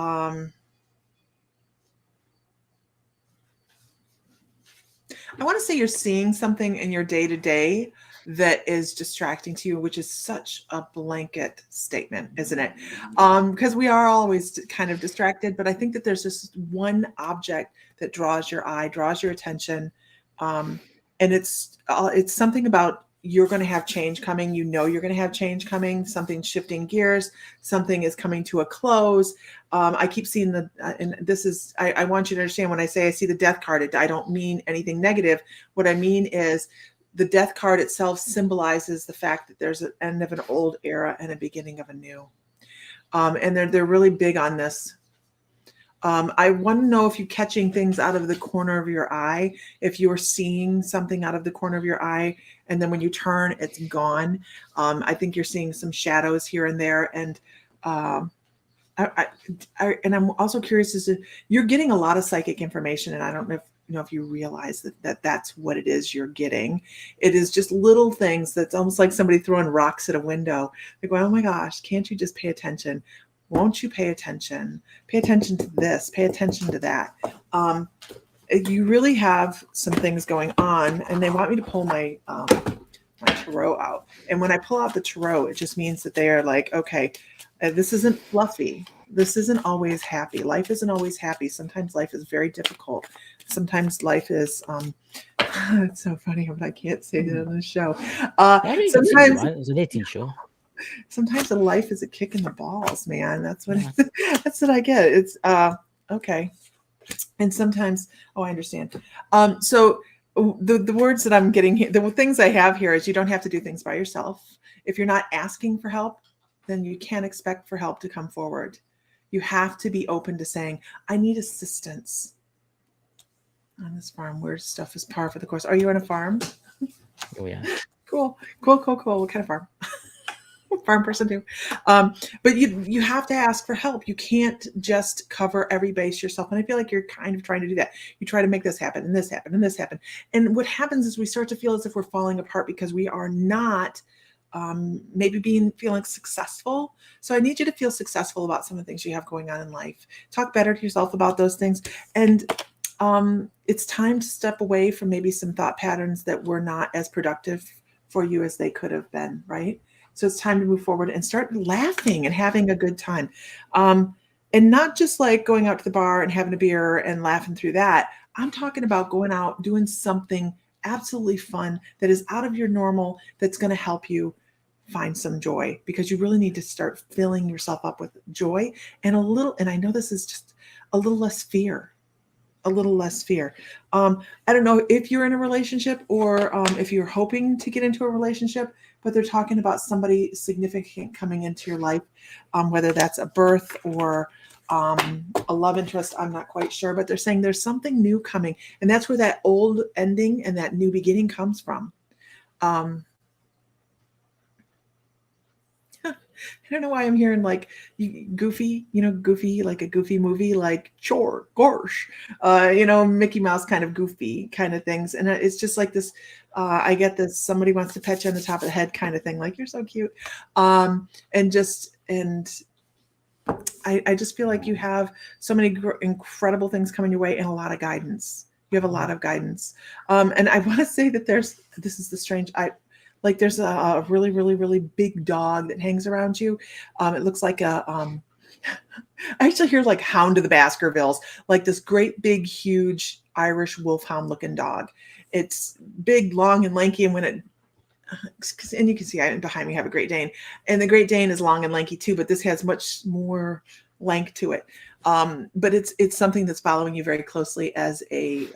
C: you're seeing something in your day-to-day that is distracting to you, which is such a blanket statement, isn't it? Because we are always kind of distracted, but I think that there's just one object that draws your eye, draws your attention, and it's something about you're going to have change coming. You know you're going to have change coming. Something shifting gears. Something is coming to a close. I keep seeing and this is, I want you to understand when I say I see the death card, I don't mean anything negative. What I mean is the death card itself symbolizes the fact that there's an end of an old era and a beginning of a new. And they're really big on this. I want to know if you're catching things out of the corner of your eye, if you're seeing something out of the corner of your eye, and then when you turn, it's gone. I think you're seeing some shadows here and there. And I'm also curious as to, you're getting a lot of psychic information, and I don't know if you realize that that's what it is you're getting. It is just little things that's almost like somebody throwing rocks at a window. They go, oh my gosh, can't you just pay attention? Won't you pay attention? Pay attention to this, pay attention to that. You really have some things going on, and they want me to pull my tarot out. And when I pull out the tarot, it just means that they are like, okay, this isn't fluffy. This isn't always happy. Life isn't always happy. Sometimes life is very difficult. Sometimes life is, it's so funny, but I can't say that on the show. Sometimes
B: it's an 18 show.
C: Sometimes the life is a kick in the balls, man. That's what that's what I get. It's okay. And sometimes, oh, I understand. So the words that I'm getting here, the things I have here is you don't have to do things by yourself. If you're not asking for help, then you can't expect for help to come forward. You have to be open to saying, I need assistance on this farm where stuff is par for the course. Are you on a farm?
B: Oh yeah.
C: Cool. What kind of farm? Farm person too. But you have to ask for help. You can't just cover every base yourself. And I feel like you're kind of trying to do that. You try to make this happen and this happen and this happen. And what happens is we start to feel as if we're falling apart because we are not maybe feeling successful. So I need you to feel successful about some of the things you have going on in life. Talk better to yourself about those things. And it's time to step away from maybe some thought patterns that were not as productive for you as they could have been, right? So it's time to move forward and start laughing and having a good time. And not just like going out to the bar and having a beer and laughing through that. I'm talking about going out, doing something absolutely fun that is out of your normal, that's going to help you find some joy, because you really need to start filling yourself up with joy and I know this is just a little less fear. I don't know if you're in a relationship or if you're hoping to get into a relationship, but they're talking about somebody significant coming into your life, whether that's a birth or a love interest. I'm not quite sure, but they're saying there's something new coming. And that's where that old ending and that new beginning comes from. I don't know why I'm hearing like goofy, like a goofy movie, like chore, gosh, Mickey Mouse kind of goofy kind of things. And it's just like this, I get this, somebody wants to pet you on the top of the head kind of thing. Like, you're so cute. I just feel like you have so many incredible things coming your way and a lot of guidance. You have a lot of guidance. And I want to say that there's a really, really, really big dog that hangs around you. It looks like I actually hear like Hound of the Baskervilles, like this great, big, huge Irish wolfhound looking dog. It's big, long, and lanky. And and you can see behind me I have a Great Dane, and the Great Dane is long and lanky too, but this has much more length to it. But it's something that's following you very closely as a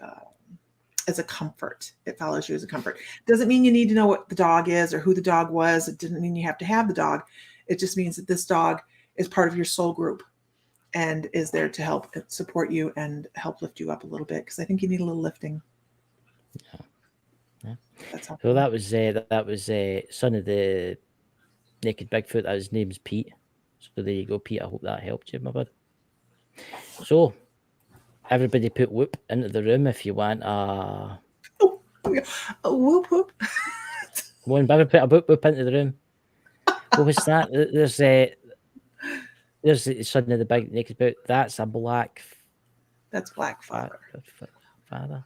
C: comfort. It follows you as a comfort. Doesn't mean you need to know what the dog is or who the dog was. It didn't mean you have to have the dog. It just means that this dog is part of your soul group and is there to help support you and help lift you up a little bit, because I think you need a little lifting.
B: Yeah.
C: That's helpful.
B: So that was son of the Naked Bigfoot. His name's Pete. So there you go, Pete. I hope that helped you, my bud. So everybody put whoop into the room if you want.
C: Whoop whoop.
B: One, put a whoop into the room. What was that? There's the son of the big naked boot. That's a black.
C: That's Black Father.
B: Father.
C: Black Father.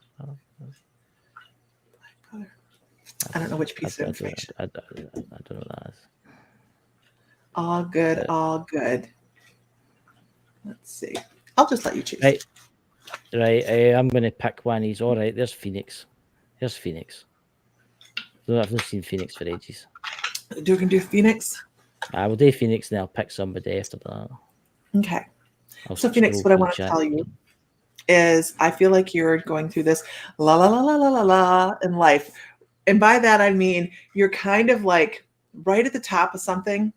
C: I don't know which piece of information.
B: I don't know what that is.
C: All good. All good. Let's see. I'll just let you choose.
B: Right. I'm going to pick one. He's all right. There's Phoenix. No, I've not seen Phoenix for ages.
C: You can do Phoenix.
B: I will do Phoenix, and I'll pick somebody after that.
C: Okay. So Phoenix, what I want to tell you is I feel like you're going through this la la la la la la la in life. And by that, I mean, you're kind of like right at the top of something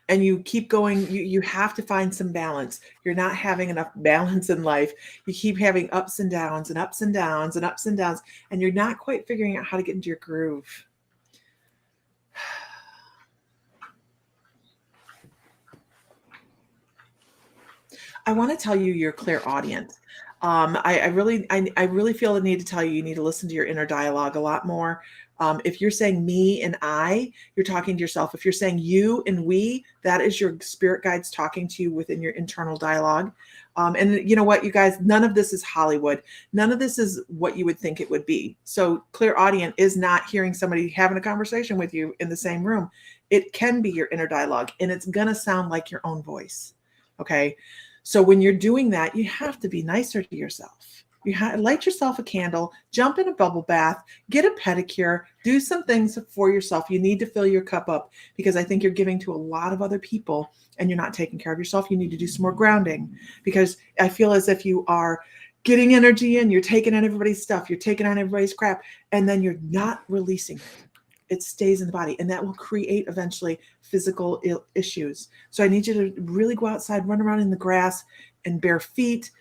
C: and you keep going. You have to find some balance. You're not having enough balance in life. You keep having ups and downs and ups and downs and ups and downs, and you're not quite figuring out how to get into your groove. I want to tell you you're clairaudient. I really feel the need to tell you, you need to listen to your inner dialogue a lot more. If you're saying me and I, you're talking to yourself. If you're saying you and we, that is your spirit guides talking to you within your internal dialogue. And you know what, you guys, none of this is Hollywood. None of this is what you would think it would be. So clairaudient is not hearing somebody having a conversation with you in the same room. It can be your inner dialogue, and it's going to sound like your own voice. Okay. So when you're doing that, you have to be nicer to yourself. light yourself a candle, jump in a bubble bath, get a pedicure, do some things for yourself. You need to fill your cup up, because I think you're giving to a lot of other people and you're not taking care of yourself. You need to do some more grounding, because I feel as if you are getting energy in, you're taking on everybody's stuff, you're taking on everybody's crap, and then you're not releasing it. It stays in the body, and that will create eventually physical issues. So I need you to really go outside, run around in the grass and bare feet,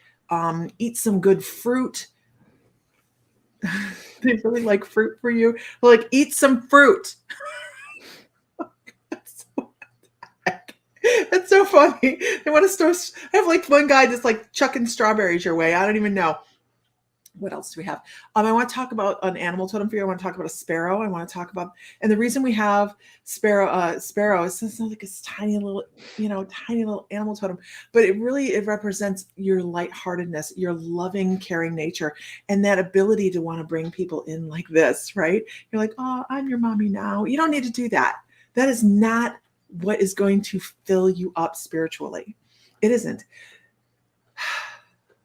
C: eat some good fruit. They really like fruit for you. Like, eat some fruit. That's so funny. They want to store. I have like one guy that's like chucking strawberries your way. I don't even know. What else do we have? I want to talk about an animal totem for you. I want to talk about a sparrow. I want to talk about, and the reason we have sparrow is it's like this tiny little animal totem, but it represents your lightheartedness, your loving, caring nature, and that ability to want to bring people in like this, right? You're like, oh, I'm your mommy now. You don't need to do that. That is not what is going to fill you up spiritually. It isn't.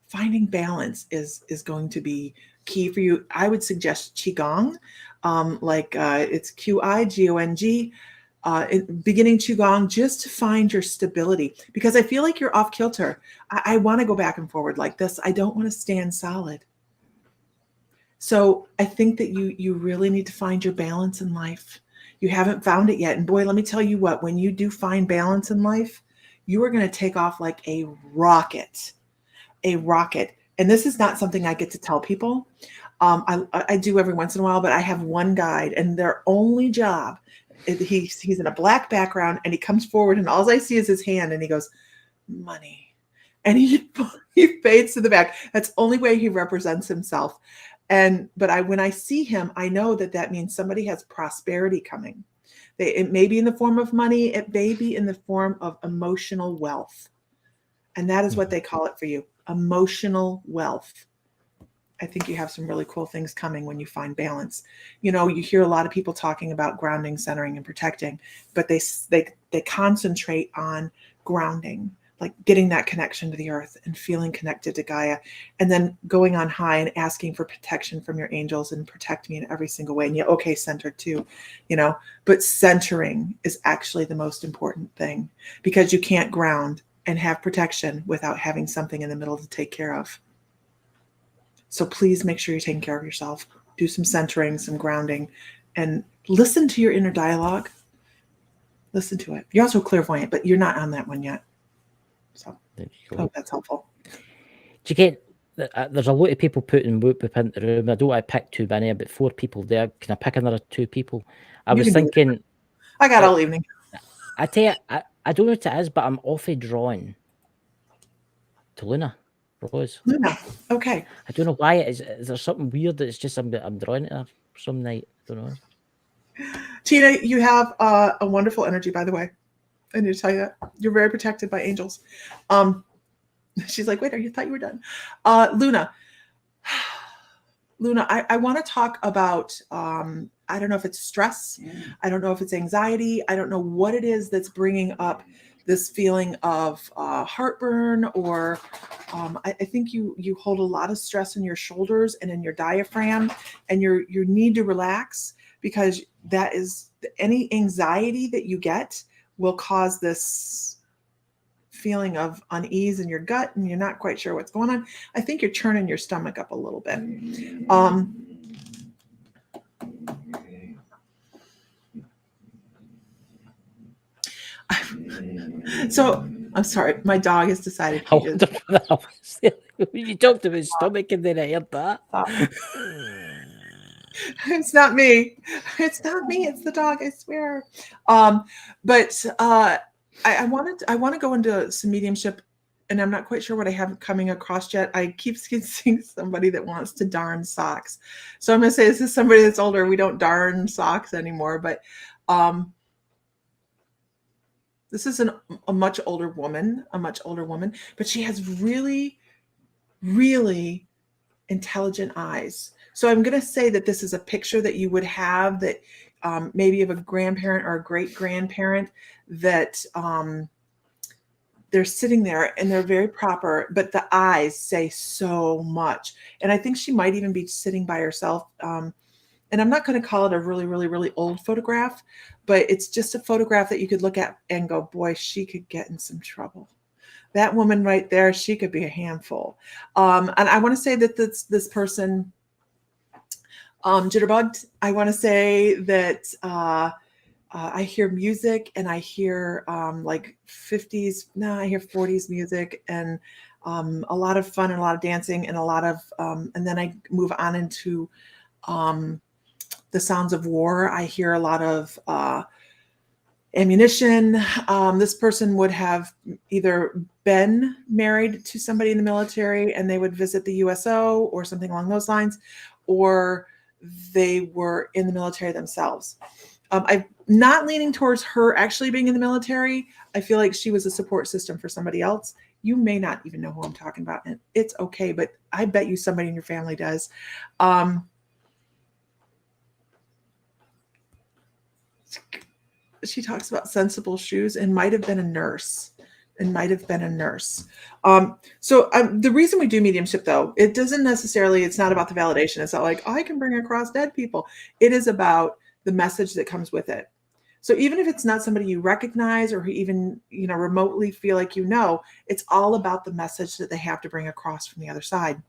C: Finding balance is going to be key for you. I would suggest Qigong, it's Qigong, beginning Qigong, just to find your stability, because I feel like you're off kilter. I want to go back and forward like this. I don't want to stand solid. So I think that you really need to find your balance in life. You haven't found it yet. And boy, let me tell you what, when you do find balance in life, you are going to take off like a rocket. And this is not something I get to tell people. I do every once in a while, but I have one guide, and their only job, he's in a black background, and he comes forward, and all I see is his hand, and he goes, money. And he fades to the back. That's the only way he represents himself. But when I see him, I know that means somebody has prosperity coming. It may be in the form of money. It may be in the form of emotional wealth. And that is what they call it for you. Emotional wealth. I think you have some really cool things coming when you find balance. You hear a lot of people talking about grounding, centering, and protecting, but they concentrate on grounding, like getting that connection to the earth and feeling connected to Gaia, and then going on high and asking for protection from your angels and protect me in every single way. And centered too, but centering is actually the most important thing, because you can't ground and have protection without having something in the middle to take care of. So please make sure you're taking care of yourself. Do some centering, some grounding, and listen to your inner dialogue. Listen to it. You're also clairvoyant, but you're not on that one yet. So I hope that's helpful.
B: Do you get, there's a lot of people putting whoop into the room. I don't want to pick too many, but 4 people there. Can I pick another 2 people? I was thinking,
C: I got all evening.
B: I tell you, I don't know what it is, but I'm awfully drawn to Luna Rose.
C: Luna, okay.
B: I don't know why it is. Is there something weird that it's just I'm drawn to her some night? I don't know.
C: Tina, you have a wonderful energy, by the way. I need to tell you that. You're very protected by angels. She's like, wait, I thought you were done. Luna, I want to talk about, I don't know if it's stress. I don't know if it's anxiety. I don't know what it is that's bringing up this feeling of heartburn, or I think you hold a lot of stress in your shoulders and in your diaphragm, and you need to relax, because that is any anxiety that you get will cause this feeling of unease in your gut, and you're not quite sure what's going on. I think you're churning your stomach up a little bit. So I'm sorry, my dog has decided
B: you talked about stomach and then I heard that.
C: It's not me. It's the dog, I swear. But I want to go into some mediumship, and I'm not quite sure what I have coming across yet. I keep seeing somebody that wants to darn socks. So I'm going to say this is somebody that's older. We don't darn socks anymore, but this is a much older woman, but she has really, really intelligent eyes. So I'm going to say that this is a picture that you would have, that maybe of a grandparent or a great grandparent that they're sitting there and they're very proper, but the eyes say so much. And I think she might even be sitting by herself. And I'm not going to call it a really, really, really old photograph, but it's just a photograph that you could look at and go, boy, she could get in some trouble. That woman right there, she could be a handful. And I want to say that this person, jitterbugged. I want to say that I hear music and I hear like 50s, no, I hear 40s music and a lot of fun and a lot of dancing and a lot of, and then I move on into the sounds of war. I hear a lot of ammunition. This person would have either been married to somebody in the military and they would visit the USO or something along those lines, or they were in the military themselves. I'm not leaning towards her actually being in the military. I feel like she was a support system for somebody else. You may not even know who I'm talking about, and it's okay, but I bet you somebody in your family does. She talks about sensible shoes and might have been a nurse. So the reason we do mediumship, though, it doesn't necessarily, it's not about the validation. It's not like, I can bring across dead people. It is about the message that comes with it. So even if it's not somebody you recognize or who even, remotely feel like it's all about the message that they have to bring across from the other side.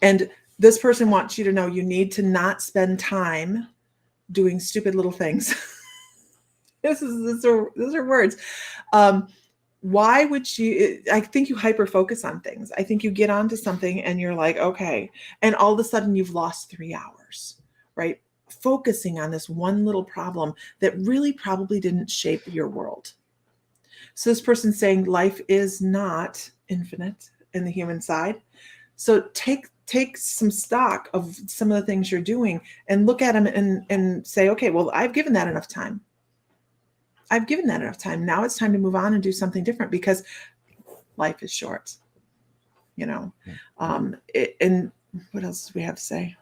C: And this person wants you to know you need to not spend time doing stupid little things. These are words. Why would you? I think you hyper focus on things. I think you get onto something and you're like, okay, and all of a sudden you've lost 3 hours, right? Focusing on this one little problem that really probably didn't shape your world. So this person's saying life is not infinite in the human side. So take some stock of some of the things you're doing and look at them and say, okay, well, I've given that enough time. Now it's time to move on and do something different because life is short, and what else do we have to say?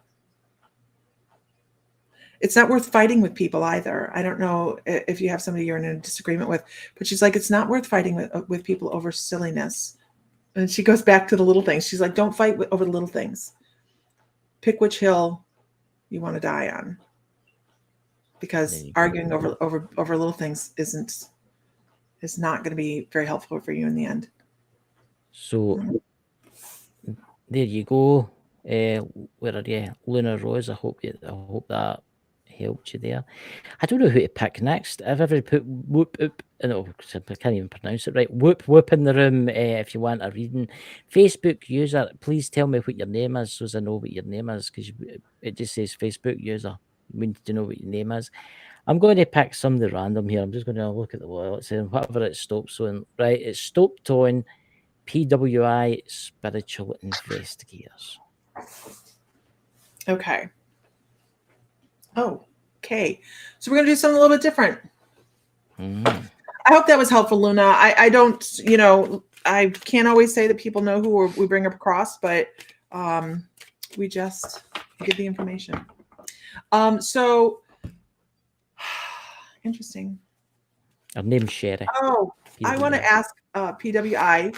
C: It's not worth fighting with people either. I don't know if you have somebody you're in a disagreement with, but she's like, it's not worth fighting with people over silliness. And she goes back to the little things. She's like, don't fight over the little things. Pick which hill you want to die on. Because arguing over little things is not going to be very helpful for you in the end.
B: So there you go. Where are you, Luna Rose? I hope that helped you there. I don't know who to pick next. I've ever put whoop up. No, I can't even pronounce it right. Whoop in the room. If you want a reading, Facebook user, please tell me what your name is, so as I know what your name is, because it just says Facebook user. We need to know what your name is. I'm going to pick something random here. I'm just going to look at the wall. It's saying whatever it stops on. Right, it's stopped on PWI Spiritual Investigators.
C: Okay. Okay. So we're going to do something a little bit different. I hope that was helpful, Luna. I don't, I can't always say that people know who we bring up across, but we just give the information. So interesting.
B: Her name's Sherry.
C: Oh, PWI. I want to ask PWI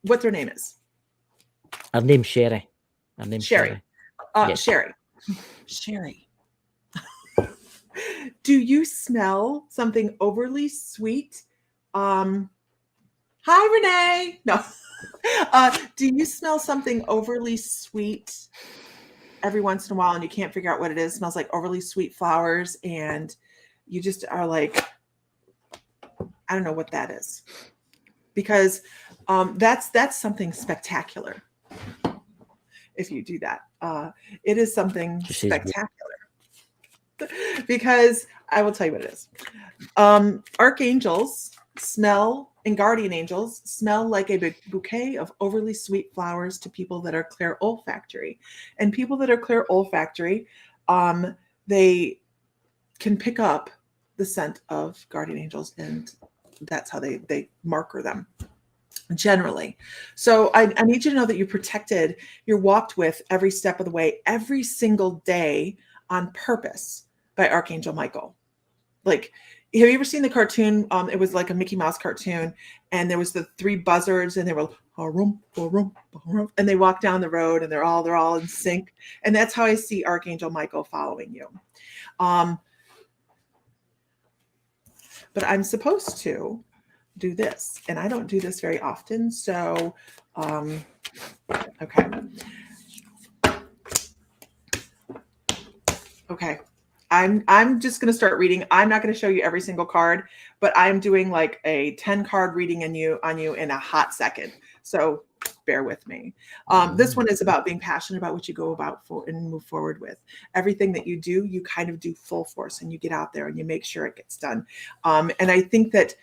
C: what their name is.
B: Her name's Sherry.
C: Sherry. Yes. Sherry. Do you smell something overly sweet? Hi, Renee. No. Do you smell something overly sweet every once in a while and you can't figure out what it is? It smells like overly sweet flowers and you just are like, I don't know what that is. Because that's something spectacular. If you do that, it is something spectacular. Because I will tell you what it is. Archangels smell and guardian angels smell like a big bouquet of overly sweet flowers to people that are clairolfactory. And people that are clairolfactory, they can pick up the scent of guardian angels, and that's how they marker them. Generally. So I need you to know that you're protected, you're walked with every step of the way, every single day on purpose by Archangel Michael. Like Have you ever seen the cartoon? It was like a Mickey Mouse cartoon, and there was the 3 buzzards, and they were and they walk down the road, and they're all in sync. And that's how I see Archangel Michael following you. But I'm supposed to do this, and I don't do this very often. So, okay. Okay. I'm just going to start reading. I'm not going to show you every single card, but I'm doing like a 10 card reading on you in a hot second. So bear with me. This one is about being passionate about what you go about for and move forward with. Everything that you do, you kind of do full force, and you get out there and you make sure it gets done. And I think that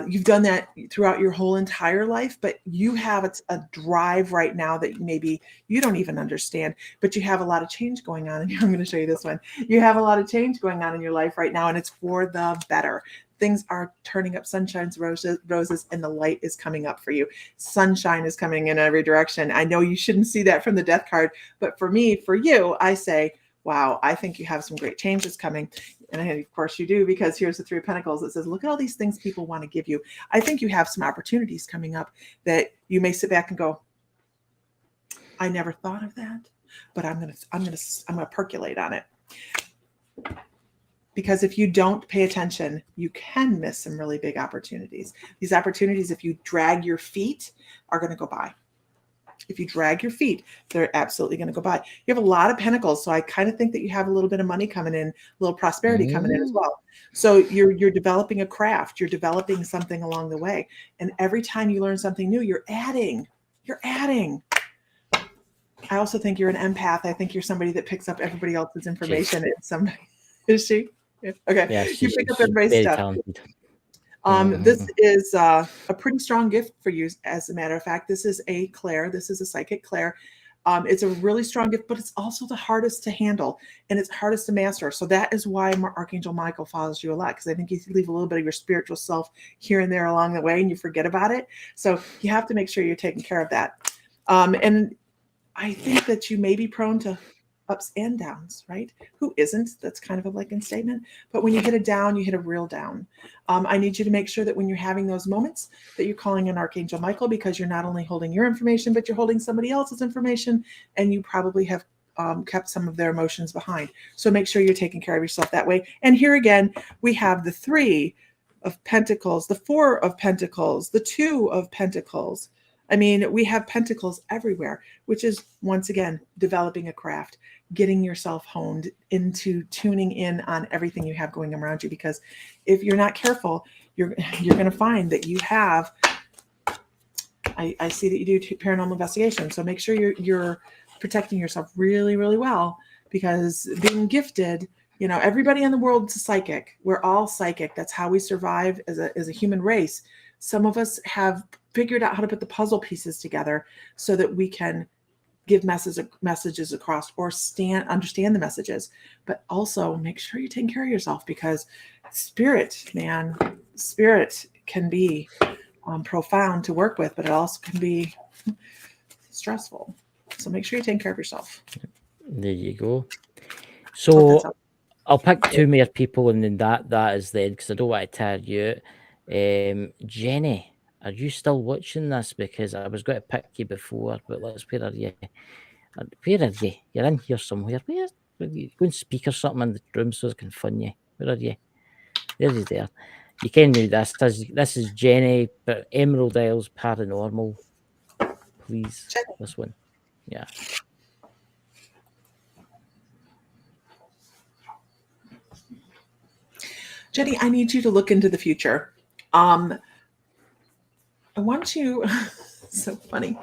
C: you've done that throughout your whole entire life, but you have a drive right now that maybe you don't even understand, but you have a lot of change going on. And I'm going to show you this one. You have a lot of change going on in your life right now, and it's for the better. Things are turning up, sunshine's roses, and the light is coming up for you. Sunshine is coming in every direction. I know you shouldn't see that from the death card, but for me, for you, I say, wow, I think you have some great changes coming. And of course you do, because here's the 3 of Pentacles that says, look at all these things people want to give you. I think you have some opportunities coming up that you may sit back and go, I never thought of that, but I'm going to percolate on it. Because if you don't pay attention, you can miss some really big opportunities. These opportunities, if you drag your feet, are going to go by. If you drag your feet, they're absolutely going to go by. You have a lot of pentacles, so I kind of think that you have a little bit of money coming in, a little prosperity coming in as well. So you're developing a craft, you're developing something along the way, and every time you learn something new, you're adding. I also think you're an empath. I think you're somebody that picks up everybody else's information. And somebody is she? Yeah. Okay.
B: Yeah,
C: you pick up everybody's stuff.
B: Talented.
C: This is a pretty strong gift for you. As a matter of fact, this is a Claire. This is a psychic Claire. It's a really strong gift, but it's also the hardest to handle, and it's hardest to master. So that is why Archangel Michael follows you a lot, because I think you leave a little bit of your spiritual self here and there along the way, and you forget about it. So you have to make sure you're taking care of that. And I think that you may be prone to ups and downs, right? Who isn't? That's kind of a blanket statement. But when you hit a down, you hit a real down. I need you to make sure that when you're having those moments that you're calling in Archangel Michael, because you're not only holding your information, but you're holding somebody else's information, and you probably have kept some of their emotions behind. So make sure you're taking care of yourself that way. And here again, we have the 3 of Pentacles, the 4 of Pentacles, the 2 of Pentacles. I mean, we have pentacles everywhere, which is, once again, developing a craft, getting yourself honed into tuning in on everything you have going around you. Because if you're not careful, you're going to find that you have, I see that you do paranormal investigation. So make sure you're protecting yourself really, really well, because being gifted, you know, everybody in the world is psychic. We're all psychic. That's how we survive as a human race. Some of us have figured out how to put the puzzle pieces together so that we can give messages across, or understand the messages. But also make sure you're taking care of yourself, because spirit can be profound to work with, but it also can be stressful. So make sure you're taking care of yourself.
B: There you go. So I'll pick 2 more people, and then that is then, because I don't want to tire you out. Jenny, are you still watching this? Because I was going to pick you before, but where are you? Where are you? You're in here somewhere. Where are you? Go and speak or something in the room so I can fund you. Where are you? There's there. You can do this. This is Jenny, but Emerald Isles Paranormal. Please, Jenny. This one. Yeah.
C: Jenny, I need you to look into the future. I want you. So funny.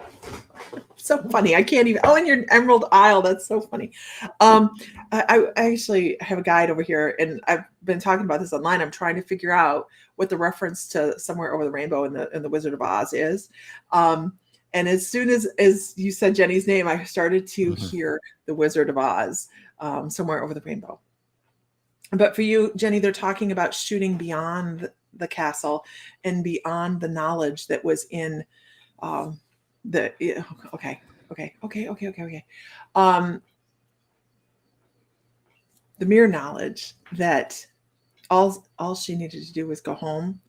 C: So funny. I can't even. Oh, and your Emerald Isle. That's so funny. I actually have a guide over here, and I've been talking about this online. I'm trying to figure out what the reference to Somewhere Over the Rainbow in the Wizard of Oz is. And as soon as you said Jenny's name, I started to hear the Wizard of Oz, Somewhere Over the Rainbow. But for you, Jenny, they're talking about shooting beyond the castle and beyond the knowledge that was in the mere knowledge that All she needed to do was go home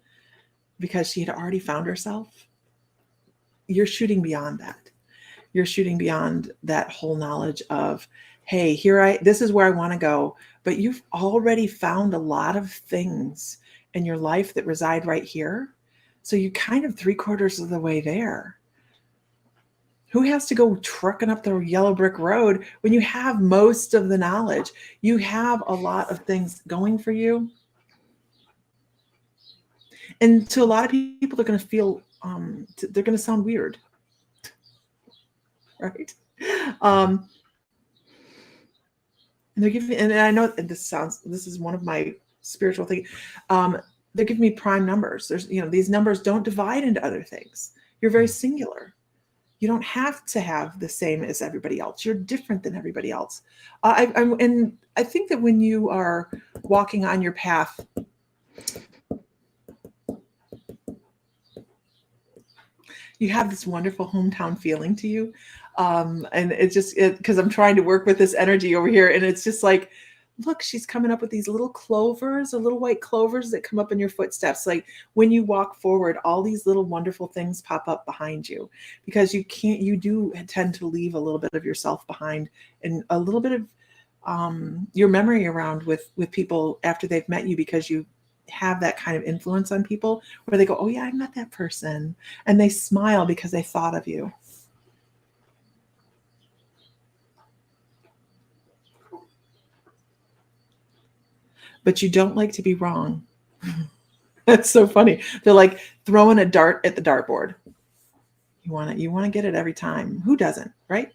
C: because she had already found herself. You're shooting beyond that. You're shooting beyond that whole knowledge of, hey, this is where I want to go. But you've already found a lot of things in your life that reside right here. So you're kind of 3/4 of the way there. Who has to go trucking up the yellow brick road when you have most of the knowledge? You have a lot of things going for you. And to a lot of people, they're going to feel, they're going to sound weird. Right? And they're giving, and I know this is one of my spiritual things. They're giving me prime numbers. These numbers don't divide into other things. You're very singular. You don't have to have the same as everybody else. You're different than everybody else. And I think that when you are walking on your path, you have this wonderful hometown feeling to you. And it's just because I'm trying to work with this energy over here. And it's just like, look, she's coming up with these little clovers, or little white clovers that come up in your footsteps. Like when you walk forward, all these little wonderful things pop up behind you, because you do tend to leave a little bit of yourself behind, and a little bit of your memory around with people after they've met you, because you have that kind of influence on people where they go, oh yeah, I met that person. And they smile because they thought of you. But you don't like to be wrong. That's so funny. They're like throwing a dart at the dartboard. You want to get it every time. Who doesn't, right?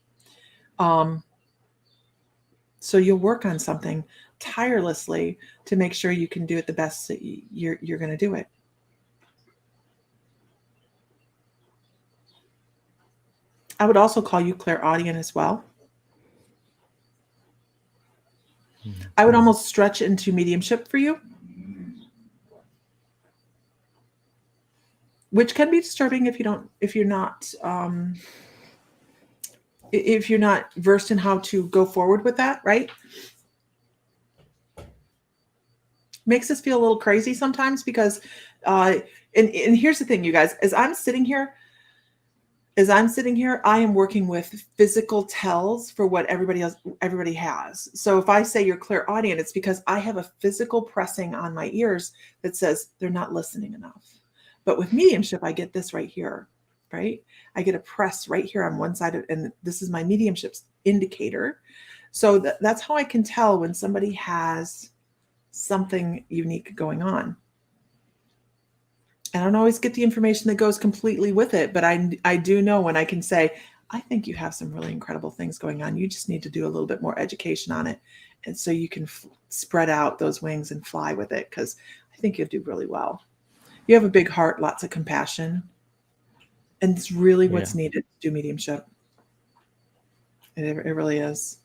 C: So you'll work on something tirelessly to make sure you can do it the best that you're going to do it. I would also call you clairaudient as well. I would almost stretch into mediumship for you, which can be disturbing if you're not versed in how to go forward with that, right? Makes us feel a little crazy sometimes because, and here's the thing, you guys, as I'm sitting here, I am working with physical tells for what everybody has. So if I say you're clairaudient, it's because I have a physical pressing on my ears that says they're not listening enough. But with mediumship, I get this right here, right? I get a press right here on one side, and this is my mediumship's indicator. So that's how I can tell when somebody has something unique going on. I don't always get the information that goes completely with it, but I do know when I can say, I think you have some really incredible things going on. You just need to do a little bit more education on it. And so you can spread out those wings and fly with it, because I think you'll do really well. You have a big heart, lots of compassion. And it's really what's needed to do mediumship. It really is.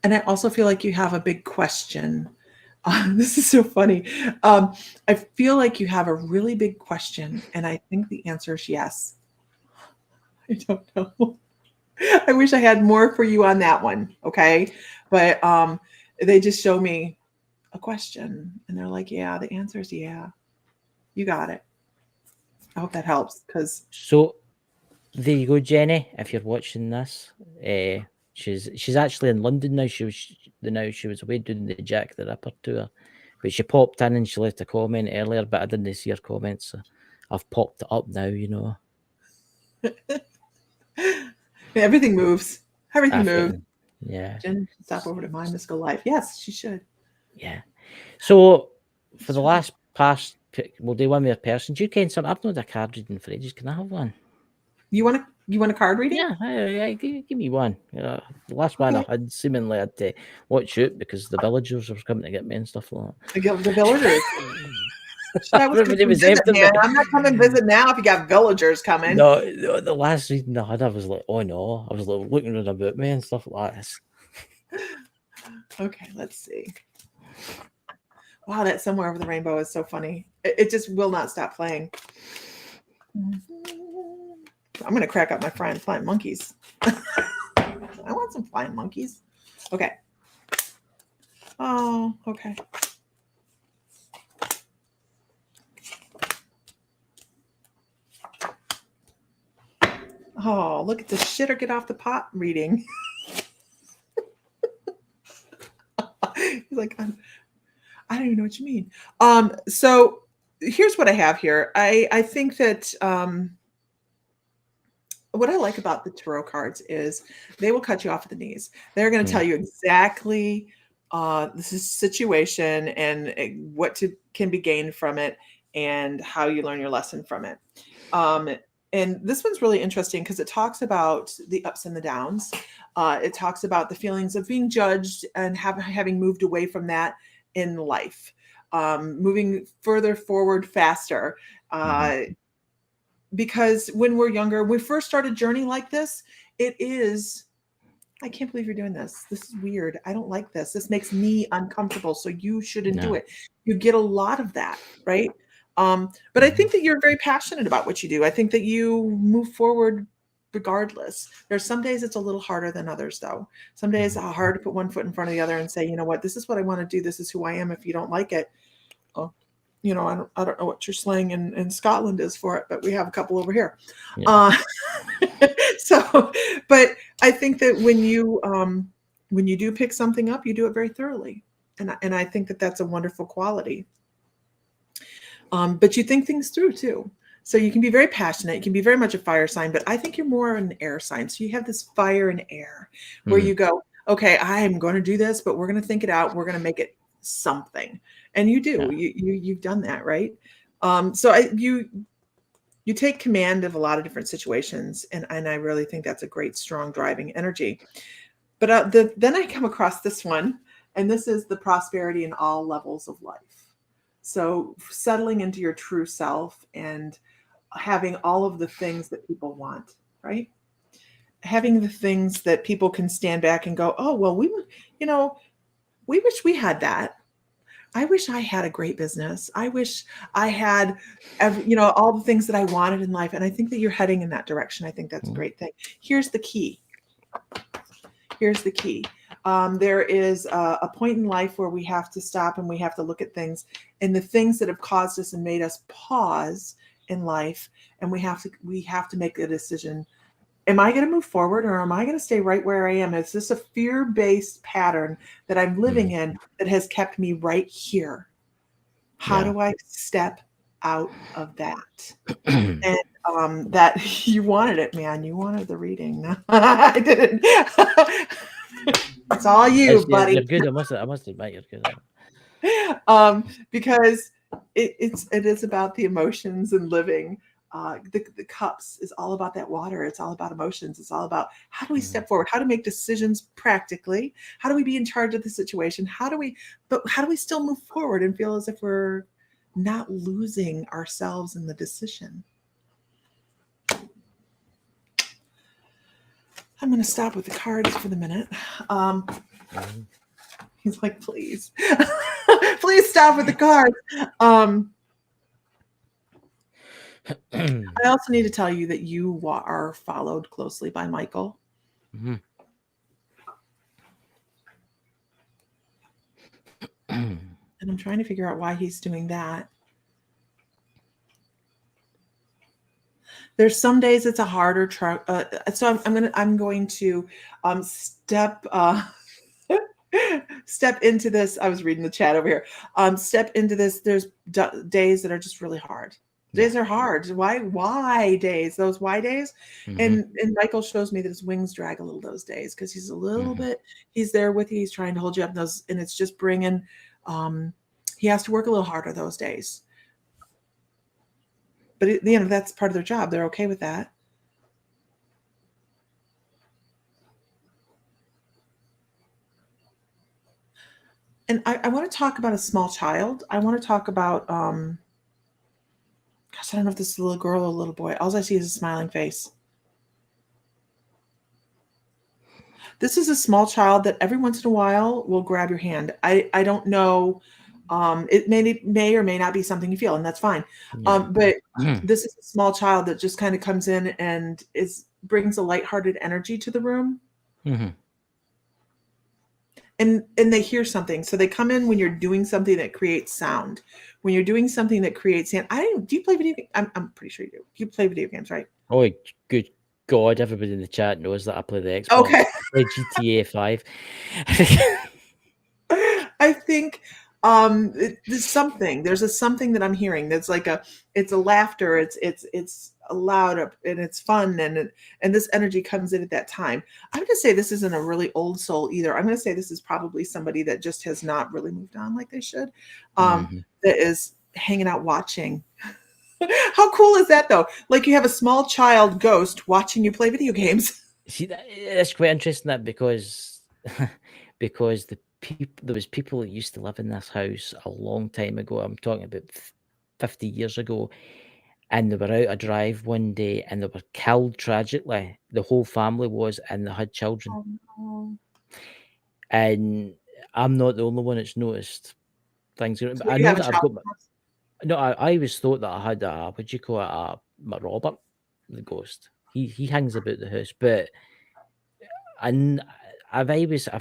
C: And I also feel like you have a big question. This is so funny. I feel like you have a really big question, and I think the answer is yes. I don't know. I wish I had more for you on that one. Okay. But they just show me a question, and they're like, yeah, the answer is yeah. You got it. I hope that helps.
B: So there you go, Jenny. If you're watching this, she's actually in London now. She was away doing the Jack the Ripper tour, but she popped in and she left a comment earlier, but I didn't see her comments, so I've popped it up now.
C: Everything moves. Everything moves.
B: Yeah.
C: Jen, stop over to My Mystical Life. Yes, she should.
B: Yeah. So for the last past, we'll do one more person. Do you ken something? I've not had a card reading for ages. Can I have one?
C: You want a card reading?
B: Yeah, give me one. The last one I had seemingly had to watch out because the villagers were coming to get me and stuff like that.
C: The villagers.
B: Everybody was after me.
C: I'm not coming visit now if you got villagers coming.
B: No, the last reading I had, I was like, oh no. I was like looking around about me and stuff like this.
C: Okay, let's see. Wow, that Somewhere Over the Rainbow is so funny. It just will not stop playing. I'm going to crack up my flying monkeys. I want some flying monkeys. Okay. Oh, okay. Oh, look at the shit or get off the pot reading. He's like, I don't even know what you mean. So here's what I have here. I think that what I like about the tarot cards is they will cut you off at the knees. They're going to tell you exactly this is situation and what can be gained from it and how you learn your lesson from it. And this one's really interesting because it talks about the ups and the downs. It talks about the feelings of being judged and having moved away from that in life, moving further forward faster. Because when we're younger, when we first start a journey like this, it is, I can't believe you're doing this. This is weird. I don't like this. This makes me uncomfortable. So you shouldn't do it. You get a lot of that, right? But I think that you're very passionate about what you do. I think that you move forward regardless. There's some days it's a little harder than others, though. Some days it's hard to put one foot in front of the other and say, you know what, this is what I want to do. This is who I am. If you don't like it, you know, I don't know what your slang in Scotland is for it, but we have a couple over here. Yeah. So, but I think that when you do pick something up, you do it very thoroughly. And I think that that's a wonderful quality. But you think things through too. So you can be very passionate. You can be very much a fire sign, but I think you're more an air sign. So you have this fire and air where you go, okay, I am going to do this, but we're going to think it out. We're going to make it something. And you do. You've done that, right? So you take command of a lot of different situations, and I really think that's a great, strong, driving energy. But then I come across this one, and this is the prosperity in all levels of life. So settling into your true self and having all of the things that people want, right? Having the things that people can stand back and go, oh, well, we wish we had that. I wish I had a great business. I wish I had, all the things that I wanted in life. And I think that you're heading in that direction. I think that's a great thing. Here's the key. There is a point in life where we have to stop and we have to look at things and the things that have caused us and made us pause in life. And we have to make a decision. Am I going to move forward or am I going to stay right where I am? Is this a fear-based pattern that I'm living in that has kept me right here? How do I step out of that? And that you wanted it, man. You wanted the reading. No, I didn't. It's all you, buddy.
B: You're good. I must admit you're good.
C: Because it is about the emotions and living. The cups is all about that water. It's all about emotions. It's all about how do we step forward? How to make decisions practically? How do we be in charge of the situation? How do we still move forward and feel as if we're not losing ourselves in the decision? I'm going to stop with the cards for the minute. He's like, please, please stop with the cards. I also need to tell you that you are followed closely by Michael.
B: And
C: I'm trying to figure out why he's doing that. There's some days it's a harder so I'm going to step into this. I was reading the chat over here. Step into this. There's days that are just really hard. Days are hard. Why days? Those why days? And Michael shows me that his wings drag a little those days because he's a little bit, he's there with you. He's trying to hold you up those, and it's just bringing, he has to work a little harder those days. But that's part of their job. They're okay with that. And I want to talk about a small child. I want to talk about, gosh, I don't know if this is a little girl or a little boy. All I see is a smiling face. This is a small child that every once in a while will grab your hand. I don't know. It may or may not be something you feel, and that's fine. But this is a small child that just kind of comes in and brings a lighthearted energy to the room. and they hear something. So they come in when you're doing something that creates sound. When you're doing something that creates sound. Do you play video games? I'm pretty sure you do. You play video games, right?
B: Oh, good God, everybody in the chat knows that I play the Xbox.
C: Okay.
B: I play GTA 5.
C: I think there's something. There's a something that I'm hearing. That's like it's a laughter. It's a loud and it's fun and this energy comes in at that time. I'm gonna say this isn't a really old soul either. I'm gonna say this is probably somebody that just has not really moved on like they should. That is hanging out watching. How cool is that though? Like you have a small child ghost watching you play video games.
B: See, that's quite interesting that because because there was people that used to live in this house a long time ago. I'm talking about 50 years ago, and they were out a drive one day and they were killed tragically. The whole family was, and they had children.
C: Oh, no.
B: And I'm not the only one that's noticed things.
C: So
B: I
C: you
B: know
C: have a
B: that I've
C: child.
B: got. No, I always thought that I had a, what do you call it, my Robert, the ghost. He hangs about the house, but and I've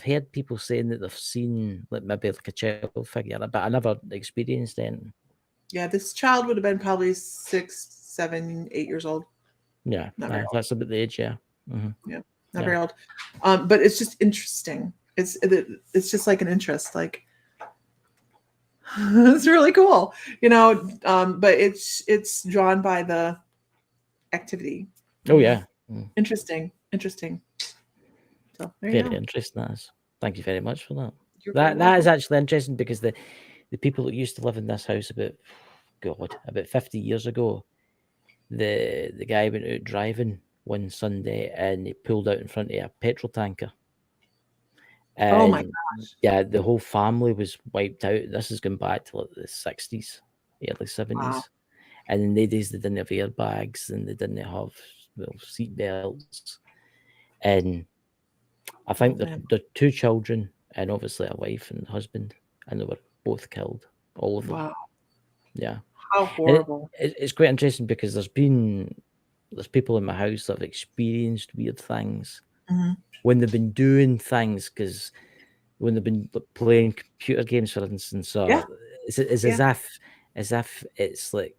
B: heard people saying that they've seen like maybe like a child figure, but I never experienced anything.
C: Yeah, this child would have been probably 6, 7, 8 years old.
B: Yeah, that's about the age. Yeah,
C: Yeah, not very old. But it's just interesting. It's just like an interest. Like it's really cool, you know. But it's drawn by the activity.
B: Oh yeah.
C: Interesting. So
B: very interesting. That is. Thank you very much for that.
C: You're
B: that is actually interesting because the people that used to live in this house about 50 years ago, the guy went out driving one Sunday and he pulled out in front of a petrol tanker. And
C: oh my gosh!
B: Yeah, the whole family was wiped out. This is going back to like the 60s, early 70s. Wow. And in the days they didn't have airbags and they didn't have seat belts. And I think they're 2 children and obviously a wife and husband, and they were both killed, all of them. Wow. Yeah.
C: How horrible.
B: It's quite interesting because there's people in my house that have experienced weird things when they've been doing things, because when they've been playing computer games, for instance, it's as if it's like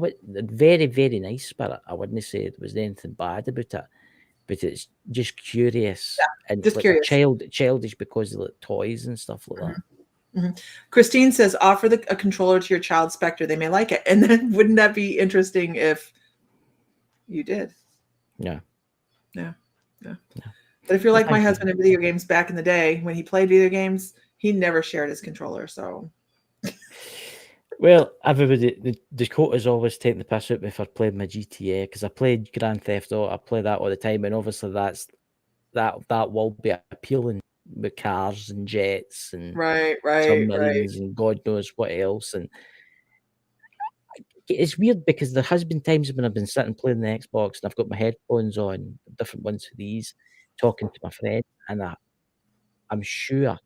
B: very, very nice spirit. I wouldn't say there was anything bad about it, but it's just curious and
C: just
B: like
C: curious.
B: childish because of like toys and stuff like that.
C: Christine says, offer a controller to your child specter. They may like it. And then wouldn't that be interesting if you did?
B: Yeah.
C: But if you're like my husband in video games back in the day, when he played video games, he never shared his controller. So,
B: well, everybody, the Dakota's always taking the piss out me for playing my GTA because I played Grand Theft Auto. I play that all the time, and obviously that will be appealing with cars and jets and submarines and God knows what else. And it's weird because there has been times when I've been sitting playing the Xbox and I've got my headphones on, different ones for these, talking to my friend, and I'm sure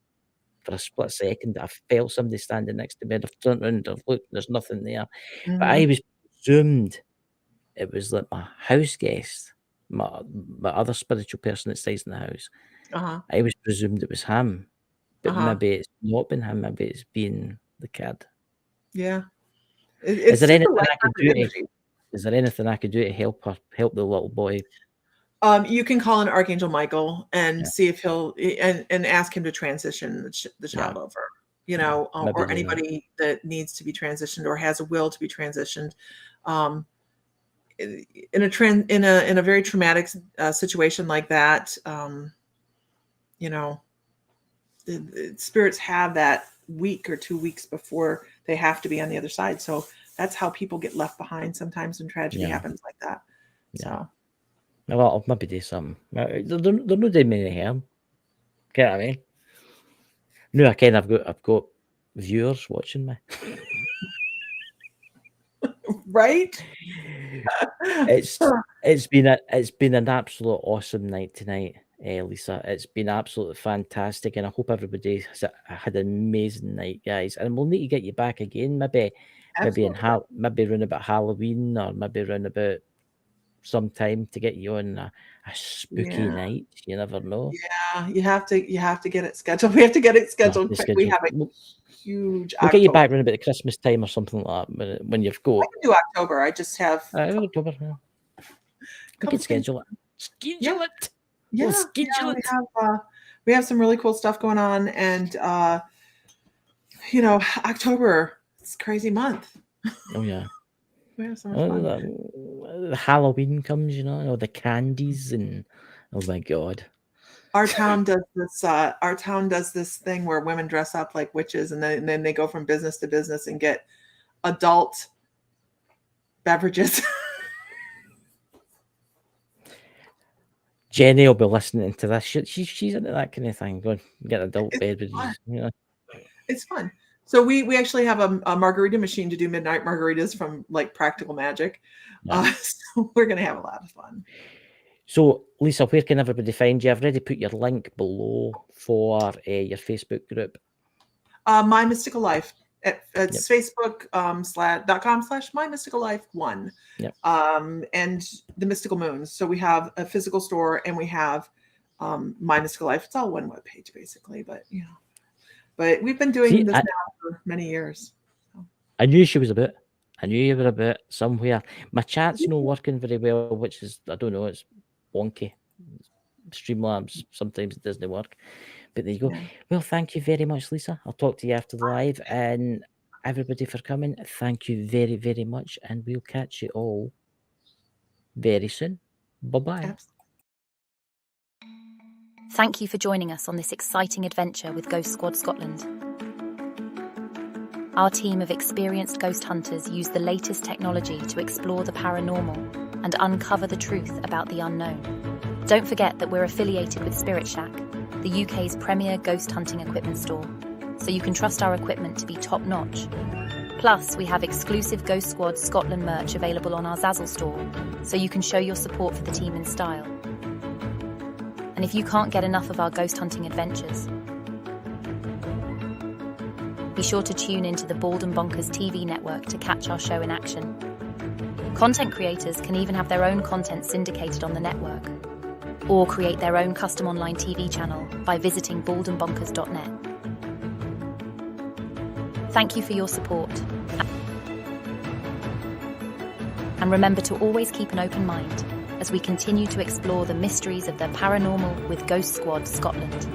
B: for a split second that I felt somebody standing next to me, and I've turned around and I've looked, there's nothing there. But I was presumed it was like my house guest, my other spiritual person that stays in the house. I was presumed it was him, but maybe it's not been him, maybe it's been the kid.
C: Yeah.
B: Is there anything I could do? Is there anything I could do to help the little boy?
C: You can call in Archangel Michael and see if he'll and ask him to transition the child over, you know, or anybody that needs to be transitioned or has a will to be transitioned. In a very traumatic situation like that, you know, the spirits have that week or 2 weeks before they have to be on the other side. So that's how people get left behind sometimes when tragedy happens like that. So.
B: Well, I'll maybe do something. They're not doing me any harm. Get what I mean? No, I can. I've got viewers watching me.
C: Right?
B: It's been an absolute awesome night tonight, Lisa. It's been absolutely fantastic, and I hope everybody had an amazing night, guys. And we'll need to get you back again, maybe around about Halloween, or maybe around about some time to get you on a spooky
C: Yeah.
B: night. You never know.
C: Yeah, you have to get it scheduled. We have to get it scheduled.
B: It's
C: We have a
B: scheduled.
C: huge
B: We'll get you back
C: October.
B: around about the Christmas time or something like that when you've got.
C: I can do October. I just have
B: October. Yeah. We can schedule it. Schedule it.
C: Yeah,
B: We'll schedule it.
C: We have some really cool stuff going on, and October, it's a crazy month.
B: Oh yeah.
C: We have so much fun.
B: Halloween comes, the candies, and oh my god.
C: Our town does this. Our town does this thing where women dress up like witches, and then they go from business to business and get adult beverages.
B: Jenny will be listening to this. She's into that kind of thing. Going get adult beverages.
C: It's fun. So we actually have a margarita machine to do midnight margaritas from like Practical Magic.
B: Yeah.
C: So we're gonna have a lot of fun.
B: So Lisa, where can everybody find you? I've already put your link below for your Facebook group.
C: My Mystical Life. It's facebook.com/my-mystical-life1.
B: Yep.
C: And the Mystical Moons. So we have a physical store and we have My Mystical Life. It's all one webpage basically, but but we've been doing this now for many years. So.
B: I knew she was a bit. I knew you were a bit somewhere. My chat's not working very well, which is, I don't know, it's wonky. Streamlabs sometimes it doesn't work. But there you go. Yeah. Well, thank you very much, Lisa. I'll talk to you after the live. And everybody for coming, thank you very, very much. And we'll catch you all very soon. Bye-bye.
C: Absolutely.
D: Thank you for joining us on this exciting adventure with Ghost Squad Scotland. Our team of experienced ghost hunters use the latest technology to explore the paranormal and uncover the truth about the unknown. Don't forget that we're affiliated with Spirit Shack, the UK's premier ghost hunting equipment store, so you can trust our equipment to be top-notch. Plus, we have exclusive Ghost Squad Scotland merch available on our Zazzle store, so you can show your support for the team in style. And if you can't get enough of our ghost hunting adventures, be sure to tune into the Bald and Bonkers TV network to catch our show in action. Content creators can even have their own content syndicated on the network, or create their own custom online TV channel by visiting baldandbonkers.net. Thank you for your support. And remember to always keep an open mind as we continue to explore the mysteries of the paranormal with Ghost Squad Scotland.